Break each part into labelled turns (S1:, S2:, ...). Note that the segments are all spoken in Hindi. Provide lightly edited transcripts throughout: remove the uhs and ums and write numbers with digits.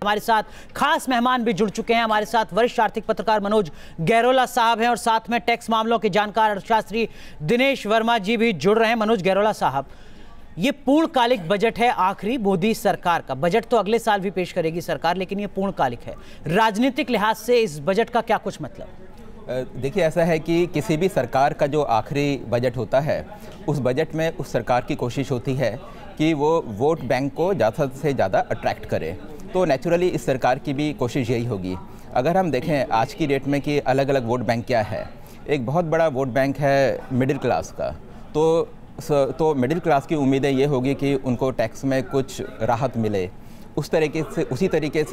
S1: हमारे साथ खास मेहमान भी जुड़ चुके हैं। हमारे साथ वरिष्ठ आर्थिक पत्रकार मनोज गैरोला साहब हैं और साथ में टैक्स मामलों के जानकार अर्थशास्त्री दिनेश वर्मा जी भी जुड़ रहे हैं। मनोज गैरोला साहब, ये पूर्णकालिक बजट है आखिरी मोदी सरकार का। बजट तो अगले साल भी पेश करेगी सरकार, लेकिन ये पूर्णकालिक है। राजनीतिक लिहाज से इस बजट का क्या कुछ मतलब?
S2: देखिए, ऐसा है कि किसी भी सरकार का जो आखिरी बजट होता है, उस बजट में उस सरकार की कोशिश होती है कि वो वोट बैंक को ज़्यादा से ज़्यादा अट्रैक्ट करे। तो नेचुरली इस सरकार की भी कोशिश यही होगी। अगर हम देखें आज की डेट में कि अलग अलग वोट बैंक क्या है, एक बहुत बड़ा वोट बैंक है मिडिल क्लास का। तो मिडिल क्लास की उम्मीदें ये होगी कि उनको टैक्स में कुछ राहत मिले। उसी तरीके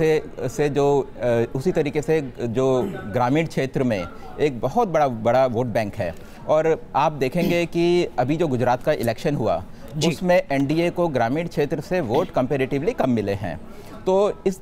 S2: से जो ग्रामीण क्षेत्र में एक बहुत बड़ा वोट बैंक है। और आप देखेंगे कि अभी जो गुजरात का इलेक्शन हुआ, उसमें एनडीए को ग्रामीण क्षेत्र से वोट कंपैरेटिवली कम मिले हैं। तो इस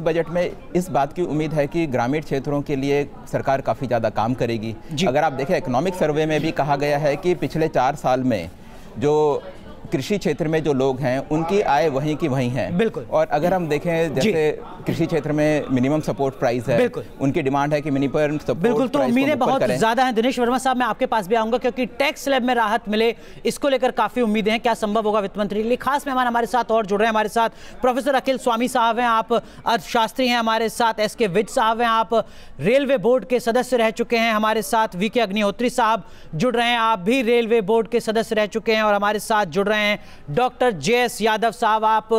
S2: बजट में इस बात की उम्मीद है कि ग्रामीण क्षेत्रों के लिए सरकार काफ़ी ज़्यादा काम करेगी। अगर आप देखें, इकोनॉमिक सर्वे में भी कहा गया है कि पिछले 4 साल में जो कृषि क्षेत्र में जो लोग हैं उनकी आय वहीं की वहीं है।
S1: बिल्कुल।
S2: और अगर हम देखें, जैसे कृषि क्षेत्र में मिनिमम सपोर्ट प्राइस है, उनकी डिमांड है कि मिनिमम सपोर्ट। बिल्कुल,
S1: तो उम्मीदें बहुत ज़्यादा हैं। दिनेश वर्मा साहब, मैं आपके पास भी आऊंगा क्योंकि टैक्स स्लैब में राहत मिले, इसको लेकर काफ़ी उम्मीदें हैं। क्या संभव होगा वित्त मंत्री के लिए? खास मेहमान हमारे साथ और जुड़ रहे हैं। हमारे साथ प्रोफेसर अखिल स्वामी साहब हैं, आप अर्थशास्त्री हैं। हमारे साथ एसके विज साहब हैं, आप रेलवे बोर्ड के सदस्य रह चुके हैं। हमारे साथ वीके अग्निहोत्री साहब जुड़ रहे हैं, आप भी रेलवे बोर्ड के सदस्य रह चुके हैं। और हमारे साथ जुड़ रहे हैं डॉक्टर जेएस यादव साहब, आप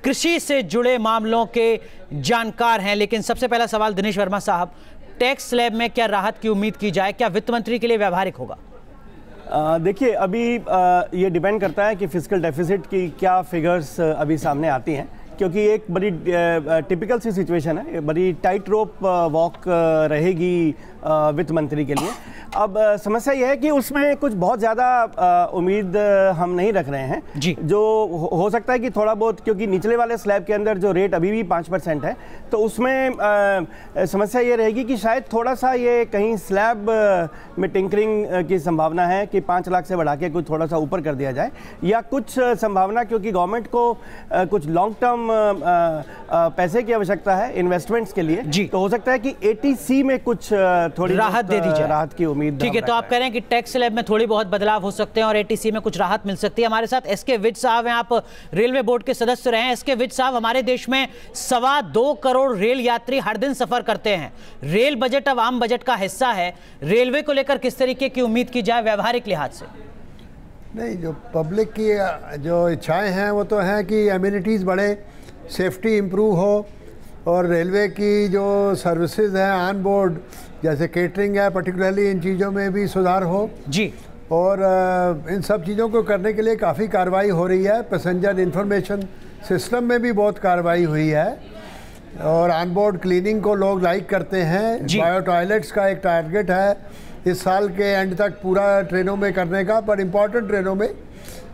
S1: कृषि से जुड़े मामलों के जानकार हैं। लेकिन सबसे पहला सवाल दिनेश वर्मा साहब, टैक्स स्लैब में क्या राहत की उम्मीद की जाए? क्या वित्त मंत्री के लिए व्यवहारिक होगा?
S3: देखिए, अभी ये डिपेंड करता है कि फिस्कल डेफिसिट की क्या फिगर्स अभी सामने आती हैं, क्योंकि एक बड़ी टिपिकल सी सिचुएशन है, बड़ी टाइट रोप वॉक रहेगी वित्त मंत्री के लिए। अब समस्या यह है कि उसमें कुछ बहुत ज़्यादा उम्मीद हम नहीं रख रहे हैं जी। जो हो सकता है कि थोड़ा बहुत, क्योंकि निचले वाले स्लैब के अंदर जो रेट अभी भी 5% है, तो उसमें समस्या ये रहेगी कि शायद थोड़ा सा ये कहीं स्लैब में टिंकरिंग की संभावना है कि 5 लाख से बढ़ा के कुछ थोड़ा सा ऊपर कर दिया जाए, या कुछ संभावना, क्योंकि गवर्नमेंट को कुछ लॉन्ग टर्म पैसे की आवश्यकता है इन्वेस्टमेंट्स के लिए जी। तो हो सकता है कि एटीसी में कुछ थोड़ी राहत दे दी जाए, राहत की उम्मीद।
S1: ठीक है, तो आप कह रहे हैं कि टैक्स स्लैब में थोड़ी बहुत बदलाव हो सकते हैं और एटीसी में कुछ राहत मिल सकती है। हमारे साथ एसके विज साहब हैं, आप रेलवे बोर्ड के सदस्य रहे हैं। एसके विज साहब, हमारे देश में 2.25 करोड़ रेल यात्री हर दिन सफर करते हैं। रेल बजट अब आम बजट का हिस्सा है। रेलवे को लेकर किस तरीके की उम्मीद की जाए व्यवहारिक लिहाज से?
S4: नहीं, जो पब्लिक की जो इच्छाएं हैं वो तो हैं कि एमिनिटीज़ बढ़े, सेफ्टी इम्प्रूव हो, और रेलवे की जो सर्विसेज हैं ऑन बोर्ड, जैसे केटरिंग है पर्टिकुलरली, इन चीज़ों में भी सुधार हो जी। और इन सब चीज़ों को करने के लिए काफ़ी कार्रवाई हो रही है। पैसेंजर इंफॉर्मेशन सिस्टम में भी बहुत कार्रवाई हुई है, और ऑन बोर्ड क्लीनिंग को लोग लाइक करते हैं। बायो टॉयलेट्स का एक टारगेट है इस साल के एंड तक पूरा ट्रेनों में करने का, पर इम्पोर्टेंट ट्रेनों में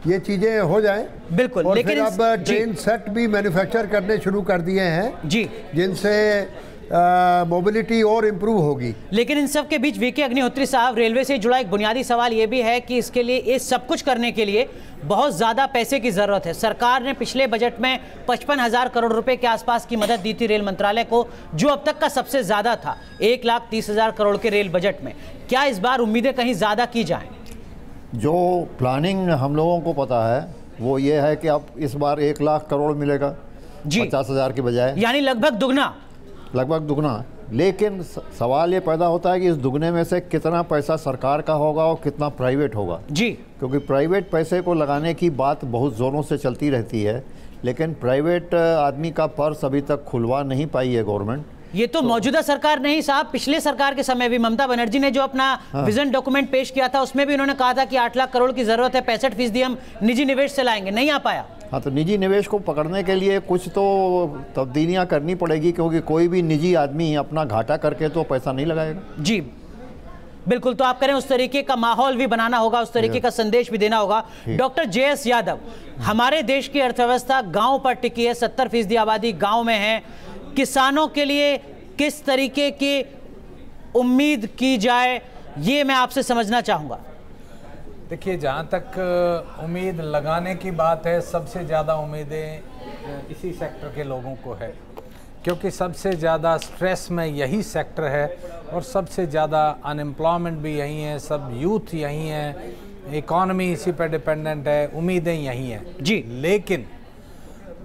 S4: ये चीज़ें हो जाएं।
S1: बिल्कुल।
S4: और लेकिन फिर अब ट्रेन सेट भी मैन्युफैक्चर करने शुरू कर दिए हैं जी, जिनसे मोबिलिटी और इम्प्रूव होगी।
S1: लेकिन इन सब के बीच वीके अग्निहोत्री साहब, रेलवे से जुड़ा एक बुनियादी सवाल ये भी है कि इसके लिए, ये सब कुछ करने के लिए बहुत ज़्यादा पैसे की ज़रूरत है। सरकार ने पिछले बजट में 55,000 करोड़ रुपए के आसपास की मदद दी थी रेल मंत्रालय को, जो अब तक का सबसे ज़्यादा था 1,30,000 करोड़ के रेल बजट में। क्या इस बार उम्मीदें कहीं ज़्यादा की जाएँ?
S5: जो प्लानिंग हम लोगों को पता है वो ये है कि अब इस बार 1 लाख करोड़ मिलेगा जी, 50,000 के बजाय, यानी
S1: लगभग दुगना।
S5: लेकिन सवाल ये पैदा होता है कि इस दुगने में से कितना पैसा सरकार का होगा और कितना प्राइवेट होगा जी। क्योंकि प्राइवेट पैसे को लगाने की बात बहुत ज़ोरों से चलती रहती है, लेकिन प्राइवेट आदमी का पर्स अभी तक खुलवा नहीं पाई है गवर्नमेंट।
S1: ये तो मौजूदा सरकार नहीं साहब, पिछले सरकार के समय भी ममता बनर्जी ने जो अपना विजन डॉक्यूमेंट पेश किया था, उसमें भी उन्होंने कहा था कि 8 लाख करोड़ की जरूरत है, 65% हम निजी निवेश से लाएंगे, नहीं आ पाया।
S5: हाँ, तो निजी निवेश को पकड़ने के लिए कुछ तो तब्दीलियां करनी पड़ेगी, क्योंकि कोई भी निजी आदमी अपना घाटा करके तो पैसा नहीं लगाएगा
S1: जी। बिल्कुल, तो आप करें उस तरीके का माहौल भी बनाना होगा, उस तरीके का संदेश भी देना होगा। डॉक्टर जेएस यादव, हमारे देश की अर्थव्यवस्था गाँव पर टिकी है, 70% आबादी गाँव में है। किसानों के लिए किस तरीके की उम्मीद की जाए, ये मैं आपसे समझना चाहूँगा।
S6: देखिए, जहाँ तक उम्मीद लगाने की बात है, सबसे ज़्यादा उम्मीदें इसी सेक्टर के लोगों को है। क्योंकि सबसे ज़्यादा स्ट्रेस में यही सेक्टर है और सबसे ज़्यादा अनएम्प्लॉयमेंट भी यहीं है, सब यूथ यहीं है, इकॉनमी इसी पर डिपेंडेंट है, उम्मीदें यहीं हैं
S1: जी।
S6: लेकिन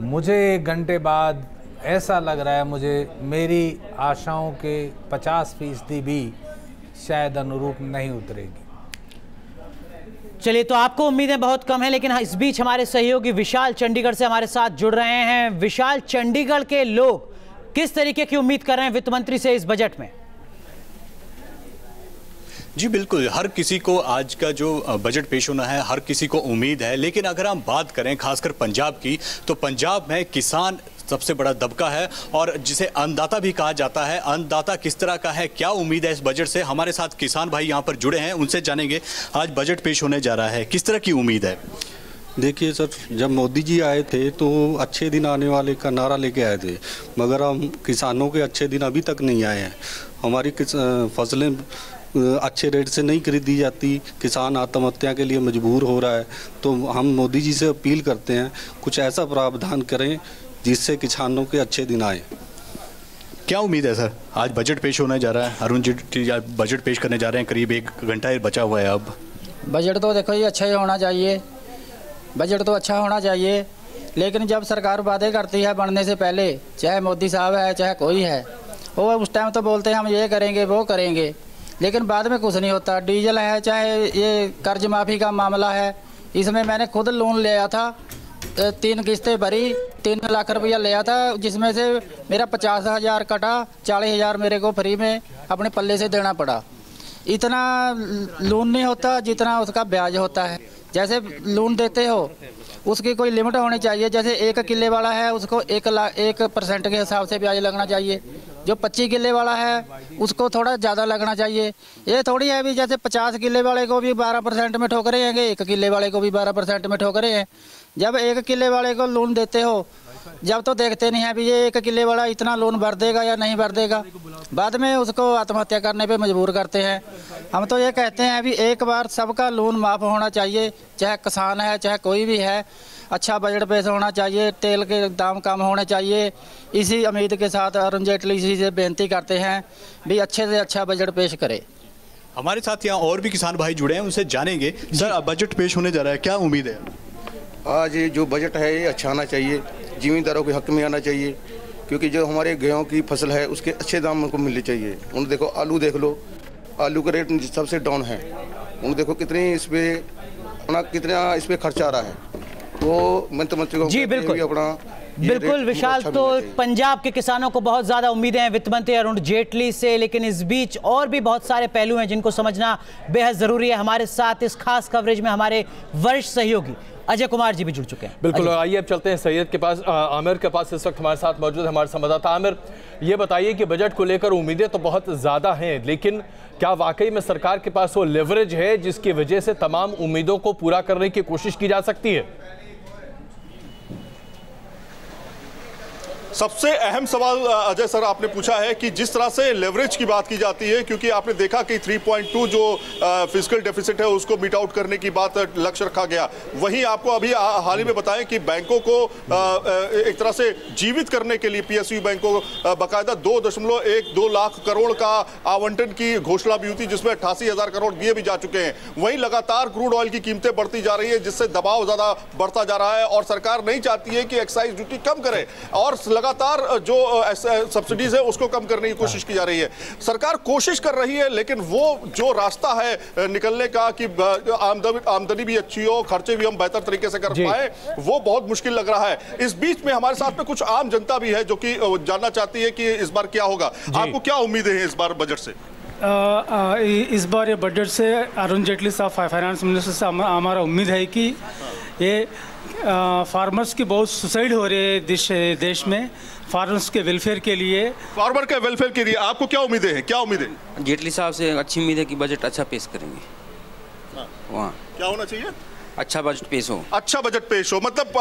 S6: मुझे 1 घंटे बाद ऐसा लग रहा है, मुझे मेरी आशाओं के 50% भी शायद अनुरूप नहीं उतरेगी।
S1: चलिए, तो आपको उम्मीदें बहुत कम हैं, लेकिन इस बीच हमारे सहयोगी विशाल चंडीगढ़ से हमारे साथ जुड़ रहे हैं। विशाल, चंडीगढ़ के लोग किस तरीके की उम्मीद कर रहे हैं वित्त मंत्री से इस बजट में?
S7: जी बिल्कुल, हर किसी को आज का जो बजट पेश होना है, हर किसी को उम्मीद है। लेकिन अगर हम बात करें खासकर पंजाब की, तो पंजाब में किसान सबसे बड़ा दबका है और जिसे अन्नदाता भी कहा जाता है। अन्नदाता किस तरह का है, क्या उम्मीद है इस बजट से? हमारे साथ किसान भाई यहाँ पर जुड़े हैं, उनसे जानेंगे आज बजट पेश होने जा रहा है, किस तरह की उम्मीद है?
S8: देखिए सर, जब मोदी जी आए थे तो अच्छे दिन आने वाले का नारा लेके आए थे, मगर हम किसानों के अच्छे दिन अभी तक नहीं आए हैं। हमारी फसलें अच्छे रेट से नहीं खरीदी जाती, किसान आत्महत्या के लिए मजबूर हो रहा है। तो हम मोदी जी से अपील करते हैं कुछ ऐसा प्रावधान करें जिससे किसानों के अच्छे दिन आए।
S7: क्या उम्मीद है सर? आज बजट पेश होने जा रहा है, अरुण जेटली बजट पेश करने जा रहे हैं, करीब 1 घंटा बचा हुआ है अब।
S9: बजट तो देखो ये अच्छा ही होना चाहिए, बजट तो अच्छा होना चाहिए, लेकिन जब सरकार वादे करती है बनने से पहले, चाहे मोदी साहब है चाहे कोई है, वो उस टाइम तो बोलते हैं हम ये करेंगे वो करेंगे, लेकिन बाद में कुछ नहीं होता। डीजल है, चाहे ये कर्ज माफ़ी का मामला है, इसमें मैंने खुद लोन लिया था, 3 किस्तें भरी, 3 लाख रुपया लिया था, जिसमें से मेरा 50,000 कटा, 40,000 मेरे को फ्री में अपने पल्ले से देना पड़ा। इतना लोन नहीं होता जितना उसका ब्याज होता है। जैसे लोन देते हो उसकी कोई लिमिट होनी चाहिए। जैसे 1 किले वाला है उसको 1% के हिसाब से ब्याज लगना चाहिए, जो 25 किले वाला है उसको थोड़ा ज़्यादा लगना चाहिए। ये थोड़ी है भी जैसे 50 किले वाले को भी 12% में ठोकरे हैं, 1 किले वाले को भी 12% में ठोकरे हैं। जब 1 किले वाले को लोन देते हो, जब तो देखते नहीं है भी ये 1 किले वाला इतना लोन भर देगा या नहीं भर देगा, बाद में उसको आत्महत्या करने पे मजबूर करते हैं। हम तो ये कहते हैं अभी एक बार सबका लोन माफ़ होना चाहिए, चाहे किसान है चाहे कोई भी है। अच्छा बजट पेश होना चाहिए, तेल के दाम कम होने चाहिए। इसी उम्मीद के साथ अरुण जेटली जी से बेनती करते हैं भी अच्छे से अच्छा बजट पेश करे।
S7: हमारे साथ यहाँ और भी किसान भाई जुड़े हैं, उनसे जानेंगे। सर, बजट पेश होने जा रहा है, क्या उम्मीद है?
S10: आज ये जो बजट है ये अच्छा आना चाहिए, ज़मींदारों के हक में आना चाहिए, क्योंकि जो हमारे गेहूं की फसल है उसके अच्छे दाम उनको मिलने चाहिए। उन देखो आलू देख लो, आलू का रेट सबसे डाउन है, उन देखो कितना इस पे खर्चा आ रहा है। तो मंत्री को
S1: जी बिल्कुल विशाल, तो पंजाब के किसानों को बहुत ज़्यादा उम्मीदें हैं वित्त मंत्री अरुण जेटली से, लेकिन इस बीच और भी बहुत सारे पहलू हैं जिनको समझना बेहद ज़रूरी है। हमारे साथ इस खास कवरेज में हमारे वरिष्ठ सहयोगी अजय कुमार जी भी जुड़ चुके हैं।
S11: बिल्कुल, आइए अब चलते हैं सैयद के पास। आमिर के पास इस वक्त हमारे साथ मौजूद है हमारे संवाददाता। आमिर, ये बताइए कि बजट को लेकर उम्मीदें तो बहुत ज़्यादा हैं, लेकिन क्या वाकई में सरकार के पास वो लेवरेज है जिसकी वजह से तमाम उम्मीदों को पूरा करने की कोशिश की जा सकती है?
S12: सबसे अहम सवाल अजय सर आपने पूछा है कि जिस तरह से लेवरेज की बात की जाती है, क्योंकि आपने देखा कि 3.2 जो फिस्कल डेफिसिट है उसको मीट आउट करने की बात लक्ष्य रखा गया। वहीं आपको अभी हाल ही में बताएं कि बैंकों को एक तरह से जीवित करने के लिए पीएसयू बैंकों को बाकायदा 2.12 लाख करोड़ का आवंटन की घोषणा भी हुई थी, जिसमें 88,000 करोड़ दिए भी जा चुके हैं। वहीं लगातार क्रूड ऑयल की कीमतें बढ़ती जा रही है, जिससे दबाव ज्यादा बढ़ता जा रहा है और सरकार नहीं चाहती है कि एक्साइज ड्यूटी कम करे और लगातार जो सब्सिडीज है उसको कम करने की कोशिश की जा रही है। सरकार कोशिश कर रही है, लेकिन वो जो रास्ता है निकलने का कि आमदनी भी अच्छी हो, खर्चे भी हम बेहतर तरीके से कर पाए, वो बहुत मुश्किल लग रहा है। इस बीच में हमारे साथ में कुछ आम जनता भी है जो कि जानना चाहती है कि इस बार क्या होगा। आपको क्या उम्मीदें हैं इस बार बजट से?
S13: इस बार ये बजट से अरुण जेटली साहब फाइनेंस मिनिस्टर से हमारा उम्मीद है कि ये फार्मर्स की बहुत सुसाइड हो रही है देश में, फार्मर्स के वेलफेयर के लिए,
S12: फार्मर के वेलफेयर के लिए आपको क्या उम्मीदें हैं? क्या उम्मीदें?
S14: जेटली साहब से अच्छी उम्मीद है कि बजट अच्छा पेश करेंगे। वहाँ
S12: क्या होना चाहिए?
S14: अच्छा बजट पेश हो।
S12: अच्छा बजट पेश हो, मतलब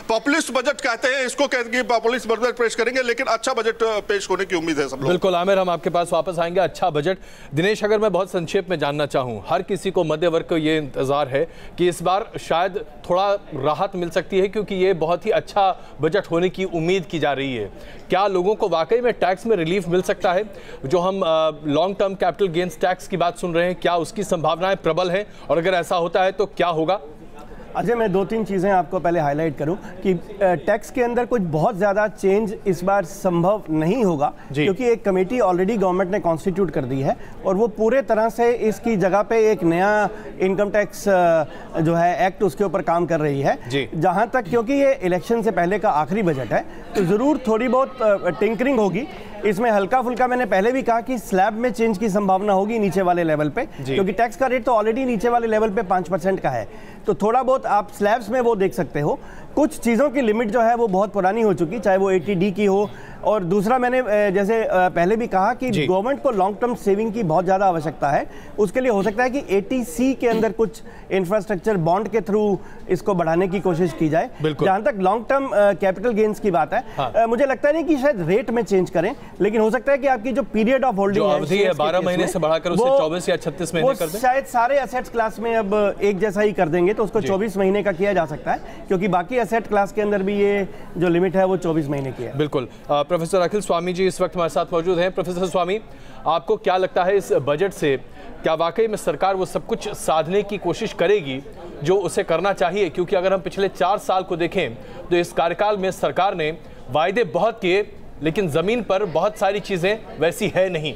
S12: पॉपुलिस्ट बजट कहते हैं इसको, कहते हैं पॉपुलिस्ट बजट पेश करेंगे, लेकिन अच्छा बजट पेश होने की उम्मीद है सब लोग।
S11: बिल्कुल आमिर, हम आपके पास वापस आएंगे। अच्छा बजट दिनेश, अगर मैं बहुत संक्षेप में जानना चाहूं, हर किसी को मध्य वर्ग को ये इंतजार है कि इस बार शायद थोड़ा राहत मिल सकती है क्योंकि ये बहुत ही अच्छा बजट होने की उम्मीद की जा रही है। क्या लोगों को वाकई में टैक्स में रिलीफ मिल सकता है? जो हम long term capital gains tax की बात सुन रहे हैं, क्या उसकी संभावनाएं प्रबल हैं, और अगर ऐसा होता है तो क्या होगा?
S3: अजय, मैं 2-3 चीज़ें आपको पहले हाईलाइट करूं कि टैक्स के अंदर कुछ बहुत ज़्यादा चेंज इस बार संभव नहीं होगा क्योंकि एक कमेटी ऑलरेडी गवर्नमेंट ने कॉन्स्टिट्यूट कर दी है और वो पूरे तरह से इसकी जगह पे एक नया इनकम टैक्स जो है एक्ट उसके ऊपर काम कर रही है। जहां तक, क्योंकि ये इलेक्शन से पहले का आखिरी बजट है तो ज़रूर थोड़ी बहुत टिंकरिंग होगी इसमें। हल्का फुल्का मैंने पहले भी कहा कि स्लैब में चेंज की संभावना होगी नीचे वाले लेवल पे, क्योंकि टैक्स का रेट तो ऑलरेडी नीचे वाले लेवल पे 5% का है, तो थोड़ा बहुत आप स्लैब्स में वो देख सकते हो। कुछ चीज़ों की लिमिट जो है वो बहुत पुरानी हो चुकी, चाहे वो 80D की हो, और दूसरा मैंने जैसे पहले भी कहा कि गवर्नमेंट को लॉन्ग टर्म सेविंग की बहुत ज़्यादा आवश्यकता है। उसके लिए हो सकता है कि 80C के अंदर कुछ इंफ्रास्ट्रक्चर बॉन्ड के थ्रू इसको बढ़ाने की कोशिश की जाए। जहाँ तक लॉन्ग टर्म कैपिटल गेन्स की बात है, मुझे लगता नहीं कि शायद रेट में चेंज करें, लेकिन हो सकता है कि आपकी जो पीरियड ऑफ होल्डिंग है
S11: 12 महीने से बढ़ाकर उसे 24 या 36 महीने कर दें।
S3: शायद सारे एसेट्स क्लास में अब एक जैसा ही कर देंगे तो उसको 24 महीने का किया जा सकता है, क्योंकि बाकी एसेट क्लास के अंदर भी ये जो लिमिट है वो 24 महीने की है।
S11: बिल्कुल। प्रोफेसर अखिल स्वामी जी इस वक्त हमारे साथ मौजूद हैं। प्रोफेसर स्वामी, आपको क्या लगता है इस बजट से क्या वाकई में सरकार वो सब कुछ साधने की कोशिश करेगी जो उसे करना चाहिए? क्योंकि अगर हम पिछले 4 साल को देखें तो इस कार्यकाल में सरकार ने वायदे बहुत किए, लेकिन जमीन पर बहुत सारी चीजें वैसी है नहीं।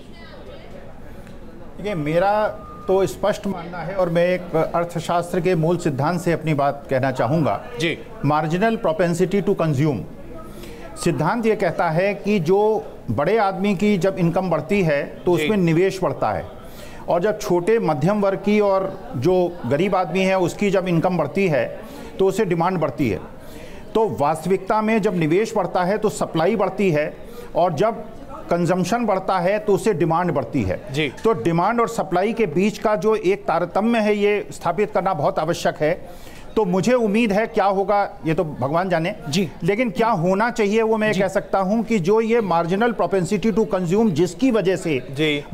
S15: देखिए, मेरा तो स्पष्ट मानना है और मैं एक अर्थशास्त्र के मूल सिद्धांत से अपनी बात कहना चाहूँगा जी। मार्जिनल प्रोपेंसिटी टू कंज्यूम सिद्धांत ये कहता है कि जो बड़े आदमी की जब इनकम बढ़ती है तो उसमें निवेश बढ़ता है, और जब छोटे मध्यम वर्ग की और जो गरीब आदमी है उसकी जब इनकम बढ़ती है तो उसे डिमांड बढ़ती है। तो वास्तविकता में जब निवेश बढ़ता है तो सप्लाई बढ़ती है, और जब कंजम्पशन बढ़ता है तो उससे डिमांड बढ़ती है जी। तो डिमांड और सप्लाई के बीच का जो एक तारतम्य है ये स्थापित करना बहुत आवश्यक है। तो मुझे उम्मीद है, क्या होगा ये तो भगवान जाने जी, लेकिन क्या होना चाहिए वो मैं कह सकता हूं कि जो ये मार्जिनल प्रोपेंसिटी टू कंज्यूम जिसकी वजह से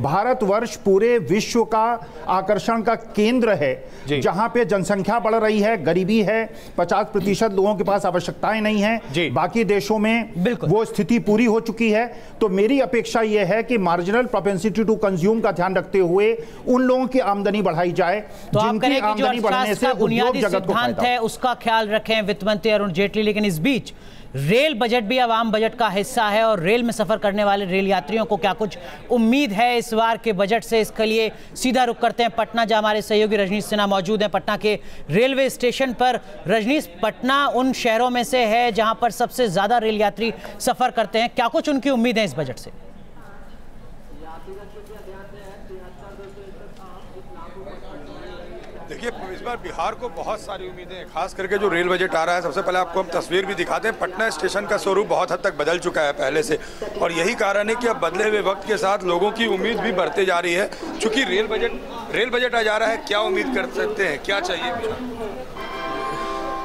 S15: भारतवर्ष पूरे विश्व का आकर्षण का केंद्र है, जहां पे जनसंख्या बढ़ रही है, गरीबी है, 50% लोगों के पास आवश्यकताएं नहीं है, बाकी देशों में वो स्थिति पूरी हो चुकी है। तो मेरी अपेक्षा यह है कि मार्जिनल प्रोपेंसिटी टू कंज्यूम का ध्यान रखते हुए उन लोगों की आमदनी बढ़ाई जाए जिनकी आमदनी बढ़ने से उद्योग जगत को
S1: है, उसका ख्याल रखें वित्त मंत्री अरुण जेटली। लेकिन इस बीच रेल बजट भी अब आम बजट का हिस्सा है, और रेल में सफर करने वाले रेल यात्रियों को क्या कुछ उम्मीद है इस बार के बजट से, इसके लिए सीधा रुख करते हैं पटना, जहां हमारे सहयोगी रजनीश सिन्हा मौजूद हैं पटना के रेलवे स्टेशन पर। रजनीश, पटना उन शहरों में से है जहां पर सबसे ज्यादा रेल यात्री सफर करते हैं, क्या कुछ उनकी उम्मीद है इस बजट से?
S16: देखिए, इस बार बिहार को बहुत सारी उम्मीदें हैं, खास करके जो रेल बजट आ रहा है। सबसे पहले आपको हम तस्वीर भी दिखाते हैं। पटना स्टेशन का स्वरूप बहुत हद तक बदल चुका है पहले से, और यही कारण है कि अब बदले हुए वक्त के साथ लोगों की उम्मीद भी बढ़ते जा रही है। चूंकि रेल बजट आ जा रहा है, क्या उम्मीद कर सकते हैं, क्या चाहिए,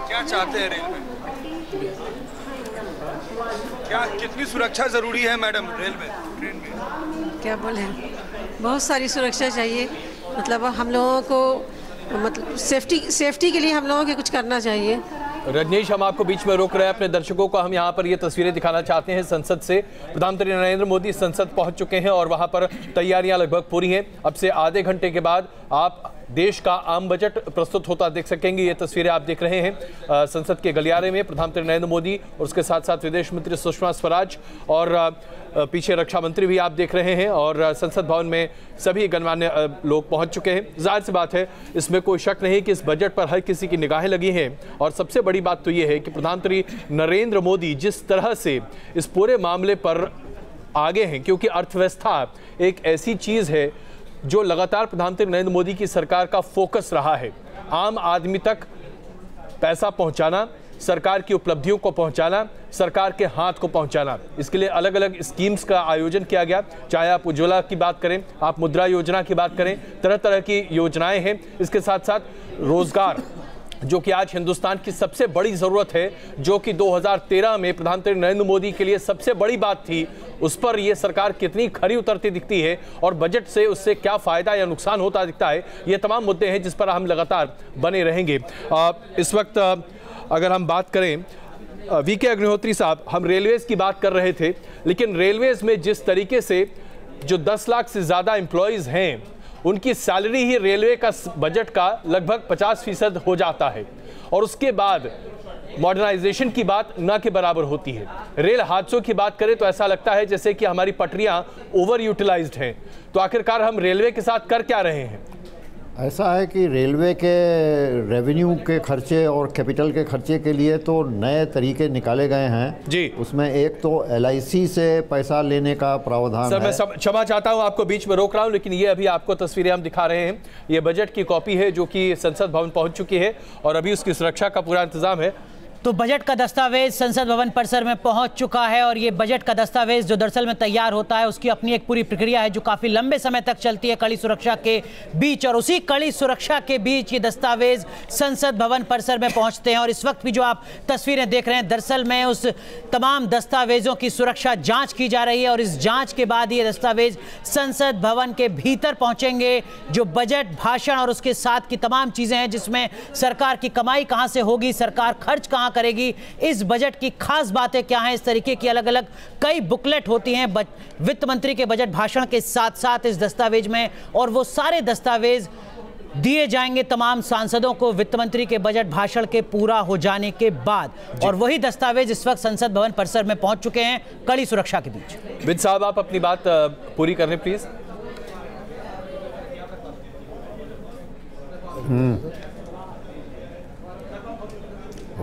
S16: क्या चाहते हैं रेल में, क्या कितनी सुरक्षा जरूरी है मैडम रेल में, ट्रेन में?
S17: क्या बोले, बहुत सारी सुरक्षा चाहिए। मतलब हम लोगों को, मतलब सेफ्टी के लिए हम लोगों के कुछ करना चाहिए।
S11: रजनीश, हम आपको बीच में रोक रहे हैं, अपने दर्शकों को हम यहाँ पर ये तस्वीरें दिखाना चाहते हैं। संसद से प्रधानमंत्री नरेंद्र मोदी संसद पहुंच चुके हैं और वहां पर तैयारियां लगभग पूरी हैं। अब से आधे घंटे के बाद आप देश का आम बजट प्रस्तुत होता देख सकेंगे। ये तस्वीरें आप देख रहे हैं संसद के गलियारे में प्रधानमंत्री नरेंद्र मोदी और उसके साथ साथ विदेश मंत्री सुषमा स्वराज और पीछे रक्षा मंत्री भी आप देख रहे हैं, और संसद भवन में सभी गणमान्य लोग पहुंच चुके हैं। जाहिर सी बात है, इसमें कोई शक नहीं कि इस बजट पर हर किसी की निगाहें लगी हैं, और सबसे बड़ी बात तो ये है कि प्रधानमंत्री नरेंद्र मोदी जिस तरह से इस पूरे मामले पर आगे हैं, क्योंकि अर्थव्यवस्था एक ऐसी चीज़ है जो लगातार प्रधानमंत्री नरेंद्र मोदी की सरकार का फोकस रहा है। आम आदमी तक पैसा पहुंचाना, सरकार की उपलब्धियों को पहुंचाना, सरकार के हाथ को पहुंचाना, इसके लिए अलग अलग स्कीम्स का आयोजन किया गया। चाहे आप उज्ज्वला की बात करें, आप मुद्रा योजना की बात करें, तरह तरह की योजनाएं हैं। इसके साथ साथ रोजगार, जो कि आज हिंदुस्तान की सबसे बड़ी जरूरत है, जो कि 2013 में प्रधानमंत्री नरेंद्र मोदी के लिए सबसे बड़ी बात थी, उस पर यह सरकार कितनी खरी उतरती दिखती है और बजट से उससे क्या फायदा या नुकसान होता दिखता है, ये तमाम मुद्दे हैं जिस पर हम लगातार बने रहेंगे। इस वक्त अगर हम बात करें वीके अग्निहोत्री साहब, हम रेलवेज की बात कर रहे थे, लेकिन रेलवेज में जिस तरीके से जो 10 लाख से ज्यादा एम्प्लॉयज हैं उनकी सैलरी ही रेलवे का बजट का लगभग 50% हो जाता है और उसके बाद मॉडर्नाइजेशन की बात न के बराबर होती है। रेल हादसों की बात करें तो ऐसा लगता है जैसे कि हमारी पटरियां ओवर यूटिलाइज्ड हैं। तो आखिरकार हम रेलवे के साथ कर क्या रहे हैं?
S5: ऐसा है कि रेलवे के रेवेन्यू के खर्चे और कैपिटल के खर्चे के लिए तो नए तरीके निकाले गए हैं
S11: जी।
S5: उसमें एक तो LIC से पैसा लेने का प्रावधान
S11: सर,
S5: है।
S11: मैं क्षमा चाहता हूं, आपको बीच में रोक रहा हूं, लेकिन ये अभी आपको तस्वीरें हम दिखा रहे हैं। ये बजट की कॉपी है जो कि संसद भवन पहुंच चुकी है और अभी उसकी सुरक्षा का पूरा इंतजाम है।
S1: तो बजट का दस्तावेज संसद भवन परिसर में पहुंच चुका है और ये बजट का दस्तावेज जो दरअसल में तैयार होता है उसकी अपनी एक पूरी प्रक्रिया है जो काफी लंबे समय तक चलती है कड़ी सुरक्षा के बीच, और उसी कड़ी सुरक्षा के बीच ये दस्तावेज संसद भवन परिसर में पहुंचते हैं। और इस वक्त भी जो आप तस्वीरें देख रहे हैं, दरअसल में उस तमाम दस्तावेजों की सुरक्षा जांच की जा रही है और इस जांच के बाद ये दस्तावेज संसद भवन के भीतर पहुंचेंगे। जो बजट भाषण और उसके साथ की तमाम चीजें हैं जिसमें सरकार की कमाई कहां से होगी, सरकार खर्च कहां करेगी, इस बजट की खास बातें क्या हैं, इस तरीके की अलग अलग कई बुकलेट होती हैं वित्त मंत्री के बजट भाषण के साथ साथ इस दस्तावेज में, और वो सारे दस्तावेज दिए जाएंगे तमाम सांसदों को वित्त मंत्री के बजट भाषण के पूरा हो जाने के बाद। और वही दस्तावेज इस वक्त संसद भवन परिसर में पहुंच चुके हैं कड़ी सुरक्षा के बीच।
S11: विद साहब, आप अपनी बात पूरी करें प्लीज।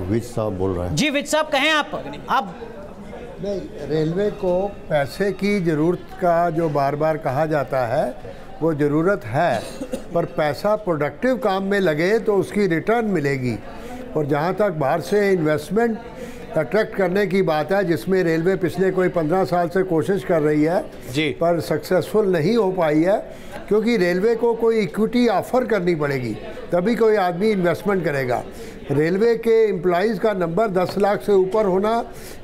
S5: विज साहब बोल रहे हैं।
S1: जी विज साहब कहें आप।
S4: नहीं, रेलवे को पैसे की ज़रूरत का जो बार बार कहा जाता है वो ज़रूरत है, पर पैसा प्रोडक्टिव काम में लगे तो उसकी रिटर्न मिलेगी। और जहाँ तक बाहर से इन्वेस्टमेंट अट्रैक्ट करने की बात है, जिसमें रेलवे पिछले कोई 15 साल से कोशिश कर रही है जी, पर सक्सेसफुल नहीं हो पाई है, क्योंकि रेलवे को कोई इक्विटी ऑफर करनी पड़ेगी तभी कोई आदमी इन्वेस्टमेंट करेगा। रेलवे के एम्प्लॉइज़ का नंबर 10 लाख से ऊपर होना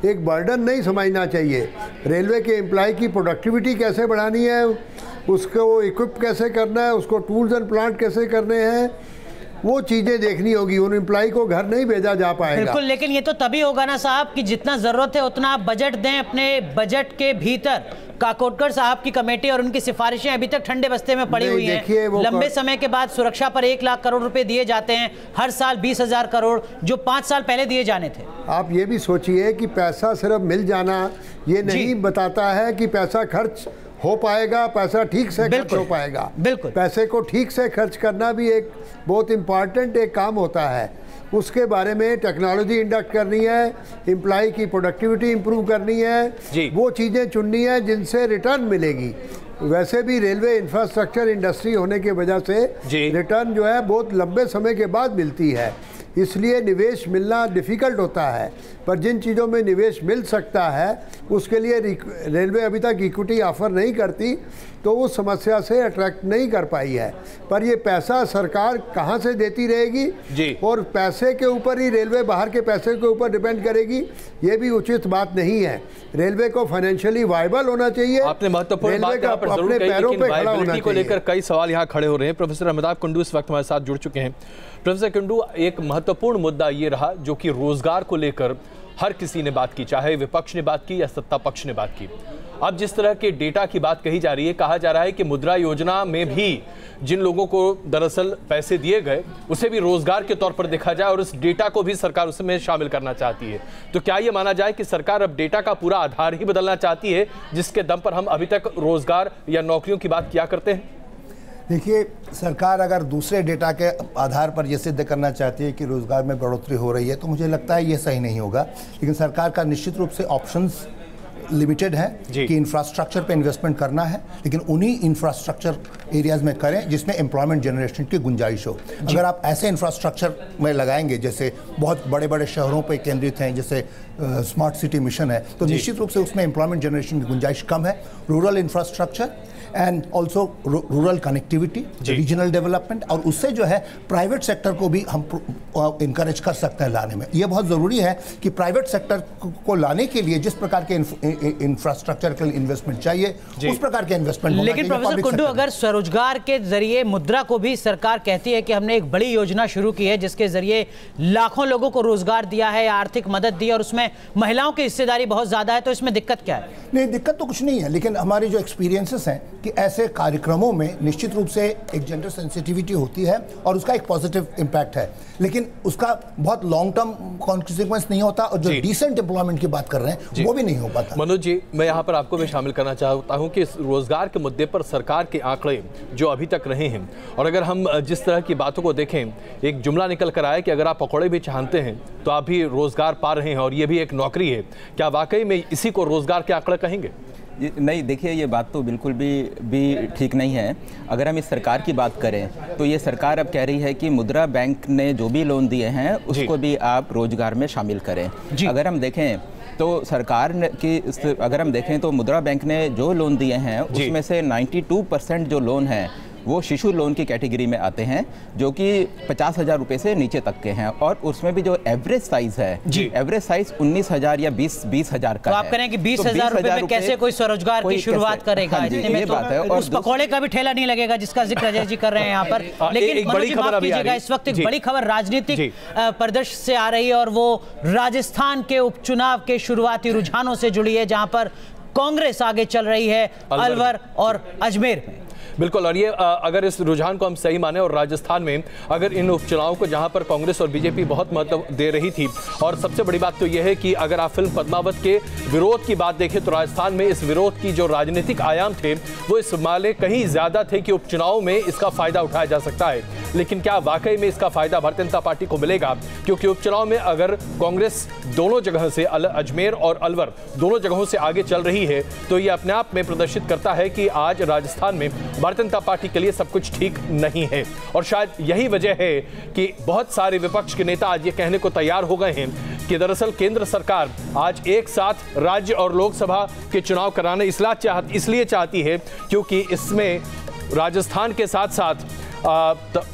S4: एक बर्डन नहीं समझना चाहिए। रेलवे के एम्प्लॉय की प्रोडक्टिविटी कैसे बढ़ानी है, उसको इक्विप कैसे करना है, उसको टूल्स एंड प्लांट कैसे करने हैं, वो चीज़ें देखनी होगी। उन एम्प्लॉय को घर नहीं भेजा जा पाएगा।
S1: बिल्कुल, लेकिन ये तो तभी होगा ना साहब कि जितना ज़रूरत है उतना आप बजट दें अपने बजट के भीतर। काकोडकर साहब की कमेटी और उनकी सिफारिशें अभी तक ठंडे बस्ते में पड़ी हुई हैं। लंबे समय के बाद सुरक्षा पर 1 लाख करोड़ रुपए दिए जाते हैं, हर साल 20,000 करोड़ जो 5 साल पहले दिए जाने थे।
S4: आप ये भी सोचिए कि पैसा सिर्फ मिल जाना ये नहीं बताता है कि पैसा खर्च हो पाएगा, पैसा ठीक से खर्च हो पाएगा।
S1: बिल्कुल,
S4: पैसे को ठीक से खर्च करना भी एक बहुत इम्पॉर्टेंट एक काम होता है। उसके बारे में टेक्नोलॉजी इंडक्ट करनी है, एम्प्लॉय की प्रोडक्टिविटी इंप्रूव करनी है, वो चीज़ें चुननी है जिनसे रिटर्न मिलेगी। वैसे भी रेलवे इंफ्रास्ट्रक्चर इंडस्ट्री होने की वजह से रिटर्न जो है बहुत लंबे समय के बाद मिलती है, इसलिए निवेश मिलना डिफ़िकल्ट होता है। पर जिन चीज़ों में निवेश मिल सकता है उसके लिए रेलवे अभी तक इक्विटी ऑफर नहीं करती, तो उस समस्या से अट्रैक्ट नहीं कर पाई है। पर ये पैसा सरकार कहाँ से देती रहेगी जी, और पैसे के ऊपर ही रेलवे बाहर के पैसे के ऊपर डिपेंड करेगी, ये भी उचित बात नहीं है। रेलवे को फाइनेंशियली वायबल होना चाहिए।
S11: आपने महत्वपूर्ण बात यहाँ पर जरूर कही, लेकिन वायबिलिटी को लेकर कई सवाल यहाँ खड़े हो रहे हैं। प्रोफेसर अमिताभ कुंडू इस वक्त हमारे साथ जुड़ चुके हैं। प्रोफेसर कुंडू, एक महत्वपूर्ण मुद्दा ये रहा जो कि रोजगार को लेकर हर किसी ने बात की, चाहे विपक्ष ने बात की या सत्ता पक्ष ने बात की। अब जिस तरह के डेटा की बात कही जा रही है, कहा जा रहा है कि मुद्रा योजना में भी जिन लोगों को दरअसल पैसे दिए गए उसे भी रोजगार के तौर पर देखा जाए और उस डेटा को भी सरकार उसमें शामिल करना चाहती है। तो क्या ये माना जाए कि सरकार अब डेटा का पूरा आधार ही बदलना चाहती है, जिसके दम पर हम अभी तक रोजगार या नौकरियों की बात किया करते हैं?
S14: देखिए, सरकार अगर दूसरे डेटा के आधार पर ये सिद्ध करना चाहती है कि रोज़गार में बढ़ोतरी हो रही है, तो मुझे लगता है ये सही नहीं होगा। लेकिन सरकार का निश्चित रूप से ऑप्शंस लिमिटेड है कि इंफ्रास्ट्रक्चर पे इन्वेस्टमेंट करना है, लेकिन उन्हीं इंफ्रास्ट्रक्चर एरियाज में करें जिसमें एम्प्लॉयमेंट जनरेशन की गुंजाइश हो। अगर आप ऐसे इंफ्रास्ट्रक्चर में लगाएंगे जैसे बहुत बड़े बड़े शहरों पर केंद्रित हैं, जैसे स्मार्ट सिटी मिशन है, तो निश्चित रूप से उसमें एम्प्लॉयमेंट जनरेशन की गुंजाइश कम है। Rural infrastructure and also rural connectivity, regional development, और उससे जो है प्राइवेट सेक्टर को भी हम इंकरेज कर सकते हैं लाने में। ये बहुत ज़रूरी है कि प्राइवेट सेक्टर को लाने के लिए जिस प्रकार के इंफ्रास्ट्रक्चर के इन्वेस्टमेंट चाहिए उस प्रकार के इन्वेस्टमेंट।
S1: लेकिन प्रोफेसर कुंडू, अगर स्वरोजगार के जरिए मुद्रा को भी सरकार कहती है कि हमने एक बड़ी योजना शुरू की है जिसके जरिए लाखों लोगों को रोजगार दिया है, आर्थिक मदद दी, और उसमें महिलाओं की हिस्सेदारी बहुत ज़्यादा है, तो इसमें दिक्कत क्या है?
S14: नहीं, दिक्कत तो कुछ नहीं है, लेकिन हमारे जो एक्सपीरियंसेस हैं कि ऐसे कार्यक्रमों में निश्चित रूप से एक जेंडर सेंसिटिविटी होती है और उसका एक पॉजिटिव इम्पैक्ट है, लेकिन उसका बहुत लॉन्ग टर्म कॉन्सिक्वेंस नहीं होता, और जो डिसेंट एम्प्लॉयमेंट की बात कर रहे हैं वो भी नहीं हो पाता।
S11: मनोज जी, मैं यहाँ पर आपको भी शामिल करना चाहता हूँ कि इस रोजगार के मुद्दे पर सरकार के आंकड़े जो अभी तक रहे हैं, और अगर हम जिस तरह की बातों को देखें, एक जुमला निकल कर आया कि अगर आप पकौड़े भी चाहते हैं तो आप भी रोजगार पा रहे हैं और ये भी एक नौकरी है। क्या वाकई में इसी को रोजगार के आंकड़े कहेंगे?
S2: नहीं, देखिए ये बात तो बिल्कुल भी ठीक नहीं है। अगर हम इस सरकार की बात करें तो ये सरकार अब कह रही है कि मुद्रा बैंक ने जो भी लोन दिए हैं उसको भी आप रोजगार में शामिल करें। अगर हम देखें तो सरकार की अगर हम देखें तो मुद्रा बैंक ने जो लोन दिए हैं उसमें से 92% जो लोन हैं वो शिशु लोन की कैटेगरी में आते हैं, जो कि 50,000 रुपये से नीचे तक के हैं, और उसमें भी जो एवरेज साइज है, एवरेज साइज 19,000 या 20,000 का
S1: तो आप करें कि 20,000 रुपये में कैसे कोई स्वरोजगार की शुरुआत करेगा?
S2: ये बात है। और
S1: उस पकौड़े का भी ठेला नहीं लगेगा जिसका जिक्र अजय जी कर रहे हैं यहाँ पर। लेकिन
S11: बड़ी खबर कीजिएगा,
S1: इस वक्त एक बड़ी खबर राजनीतिक परिदृश्य से आ रही है, और वो राजस्थान के उपचुनाव के शुरुआती रुझानों से जुड़ी है, जहां पर कांग्रेस आगे चल रही है अलवर और अजमेर में।
S11: बिल्कुल, और ये अगर इस रुझान को हम सही माने, और राजस्थान में अगर इन उपचुनावों को जहां पर कांग्रेस और बीजेपी बहुत महत्व दे रही थी, और सबसे बड़ी बात तो यह है कि अगर आप फिल्म पद्मावत के विरोध की बात देखें तो राजस्थान में इस विरोध की जो राजनीतिक आयाम थे वो इस मामले कहीं ज्यादा थे कि उपचुनाव में इसका फायदा उठाया जा सकता है। लेकिन क्या वाकई में इसका फायदा भारतीय जनता पार्टी को मिलेगा? क्योंकि उपचुनाव में अगर कांग्रेस दोनों जगह से, अजमेर और अलवर दोनों जगहों से आगे चल रही है, तो ये अपने आप में प्रदर्शित करता है कि आज राजस्थान में भारतीय जनता पार्टी के लिए सब कुछ ठीक नहीं है। और शायद यही वजह है कि बहुत सारे विपक्ष के नेता आज ये कहने को तैयार हो गए हैं कि दरअसल केंद्र सरकार आज एक साथ राज्य और लोकसभा के चुनाव कराने इसलिए चाहती है क्योंकि इसमें राजस्थान के साथ साथ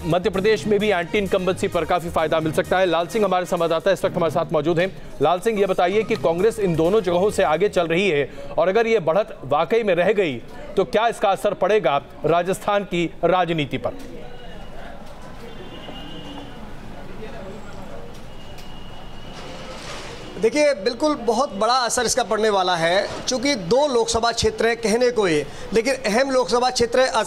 S11: मध्य प्रदेश में भी एंटी इनकम्बेंसी पर काफी फायदा मिल सकता है। लाल सिंह हमारे संवाददाता इस वक्त हमारे साथ मौजूद हैं। लाल सिंह, ये बताइए कि कांग्रेस इन दोनों जगहों से आगे चल रही है, और अगर ये बढ़त वाकई में रह गई तो क्या इसका असर पड़ेगा राजस्थान की राजनीति पर?
S18: देखिए, बिल्कुल बहुत बड़ा असर इसका पड़ने वाला है, क्योंकि 2 लोकसभा क्षेत्र हैं कहने को ये, लेकिन अहम लोकसभा क्षेत्र है